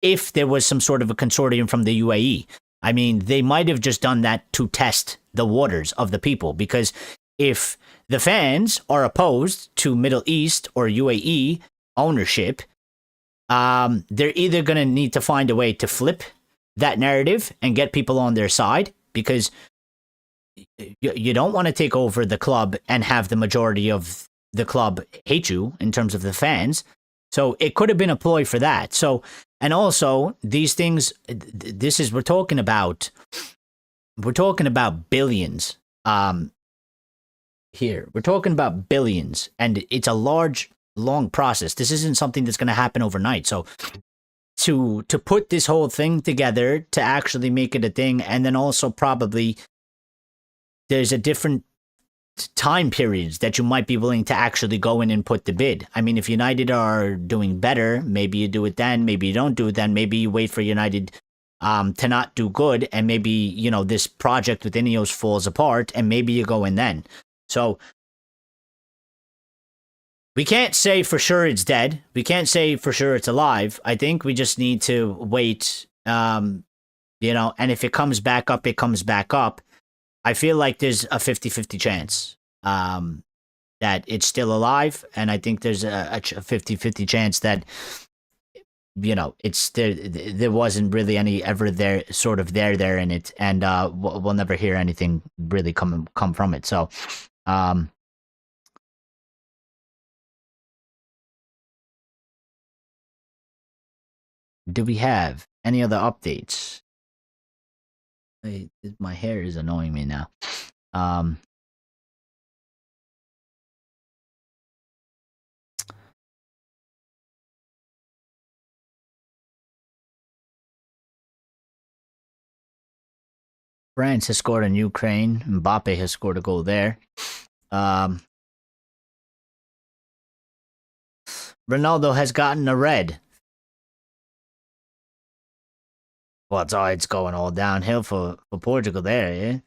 if there was some sort of a consortium from the UAE. I mean, they might have just done that to test the waters of the people, because if the fans are opposed to Middle East or UAE ownership, they're either going to need to find a way to flip that narrative and get people on their side, because you don't want to take over the club and have the majority of the club hate you in terms of the fans. So it could have been a ploy for that. So, and also these things, we're talking about billions. Here we're talking about billions, and it's a long process. This isn't something that's going to happen overnight. So to put this whole thing together, to actually make it a thing, and then also probably there's a different time periods that you might be willing to actually go in and put the bid. I mean, if United are doing better, maybe you do it then, maybe you don't do it then, maybe you wait for United to not do good, and maybe, this project with Ineos falls apart, and maybe you go in then. So we can't say for sure it's dead. We can't say for sure it's alive. I think we just need to wait, and if it comes back up, it comes back up. I feel like there's a 50-50 chance that it's still alive, and I think there's a 50-50 chance that, it's there wasn't really any ever there in it, and we'll never hear anything really come from it. So do we have any other updates? My hair is annoying me now. France has scored in Ukraine. Mbappe has scored a goal there. Ronaldo has gotten a red. Well, it's going all downhill for Portugal there, yeah?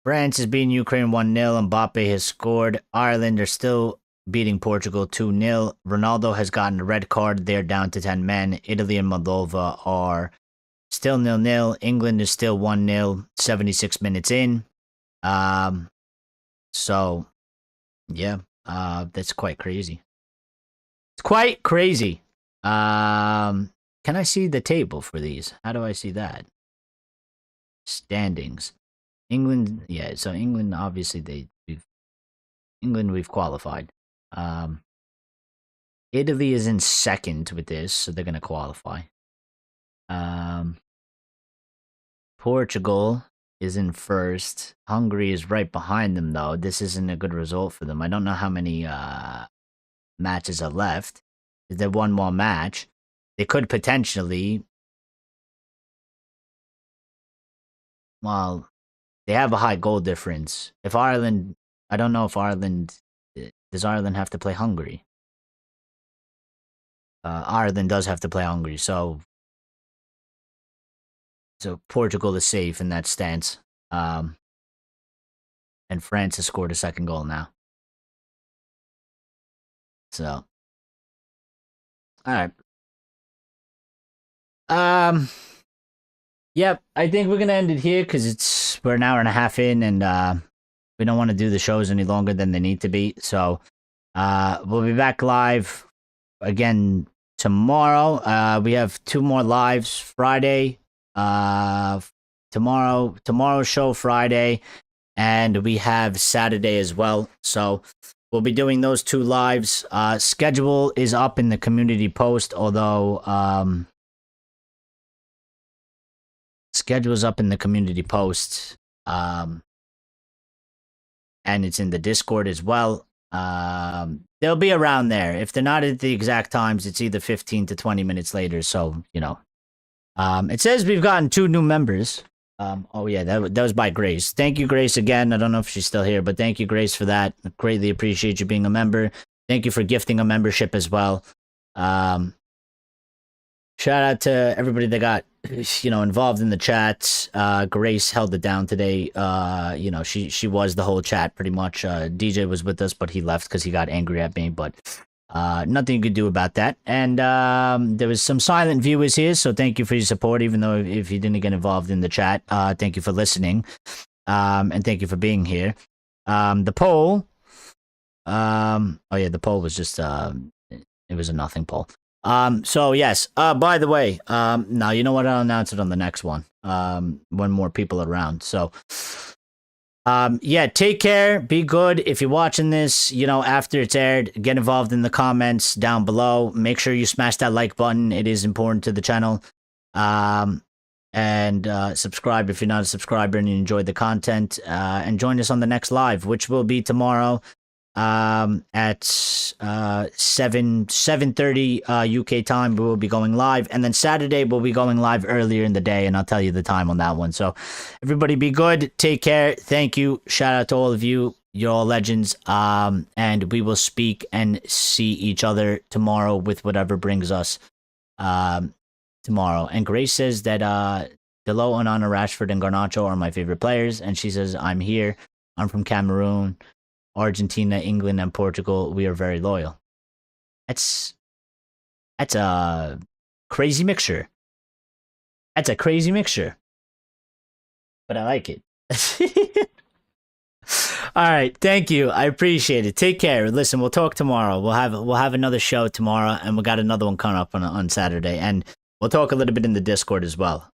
France is beating Ukraine 1-0. Mbappe has scored. Ireland are still beating Portugal 2-0. Ronaldo has gotten a red card. They're down to 10 men. Italy and Moldova are still 0-0. England is still 1-0, 76 minutes in. So, yeah, that's quite crazy. It's quite crazy. Can I see the table for these? How do I see that? Standings. England, yeah, so England, obviously we've qualified. Italy is in second with this, so they're gonna qualify. Portugal is in first. Hungary is right behind them, though. This isn't a good result for them. I don't know how many matches are left. is there one more match, they could potentially. Well, they have a high goal difference. If Ireland, I don't know if Ireland, does Ireland have to play Hungary? Ireland does have to play Hungary, so Portugal is safe in that stance. And France has scored a second goal now. So, all right. Yep, I think we're gonna end it here because we're an hour and a half in, and we don't want to do the shows any longer than they need to be. So, we'll be back live again tomorrow. We have 2 more lives Friday. Tomorrow's show Friday, and we have Saturday as well. So we'll be doing those 2 lives. Schedule is up in the community post, although schedule's up in the community post, and it's in the Discord as well. They'll be around there. If they're not at the exact times, it's either 15 to 20 minutes later. So, you know, it says we've gotten 2 new members. Oh yeah, that was by Grace. Thank you, Grace, again. I don't know if she's still here, but thank you, Grace, for that. Greatly appreciate you being a member. Thank you for gifting a membership as well. Shout out to everybody that got, you know, involved in the chat. Grace held it down today. You know, she was the whole chat pretty much. DJ was with us, but he left because he got angry at me. But nothing you could do about that. And there was some silent viewers here, so thank you for your support. Even though if you didn't get involved in the chat, thank you for listening, and thank you for being here. The poll. Oh yeah, the poll was just it was a nothing poll. So yes, by the way, now you know what, I'll announce it on the next one, when more people are around. So, yeah, take care, be good. If you're watching this, you know, after it's aired, get involved in the comments down below. Make sure you smash that like button. It is important to the channel. And subscribe if you're not a subscriber and you enjoyed the content, and join us on the next live, which will be tomorrow. At 7:30 UK time, we will be going live, and then Saturday we'll be going live earlier in the day, and I'll tell you the time on that one. So everybody be good, take care, thank you, shout out to all of you, you're all legends, and we will speak and see each other tomorrow with whatever brings us tomorrow. And Grace says that Delo, Onana, Rashford, and Garnacho are my favorite players, and she says I'm here, I'm from Cameroon, Argentina, England, and Portugal. We are very loyal. That's a crazy mixture. That's a crazy mixture. But I like it. All right, thank you. I appreciate it. Take care. Listen, we'll talk tomorrow. We'll have another show tomorrow, and we got another one coming up on Saturday, and we'll talk a little bit in the Discord as well.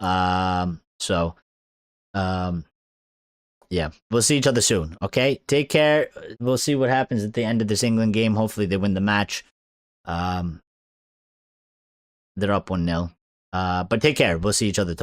Yeah, we'll see each other soon, okay? Take care. We'll see what happens at the end of this England game. Hopefully they win the match. They're up 1-0. But take care. We'll see each other tomorrow.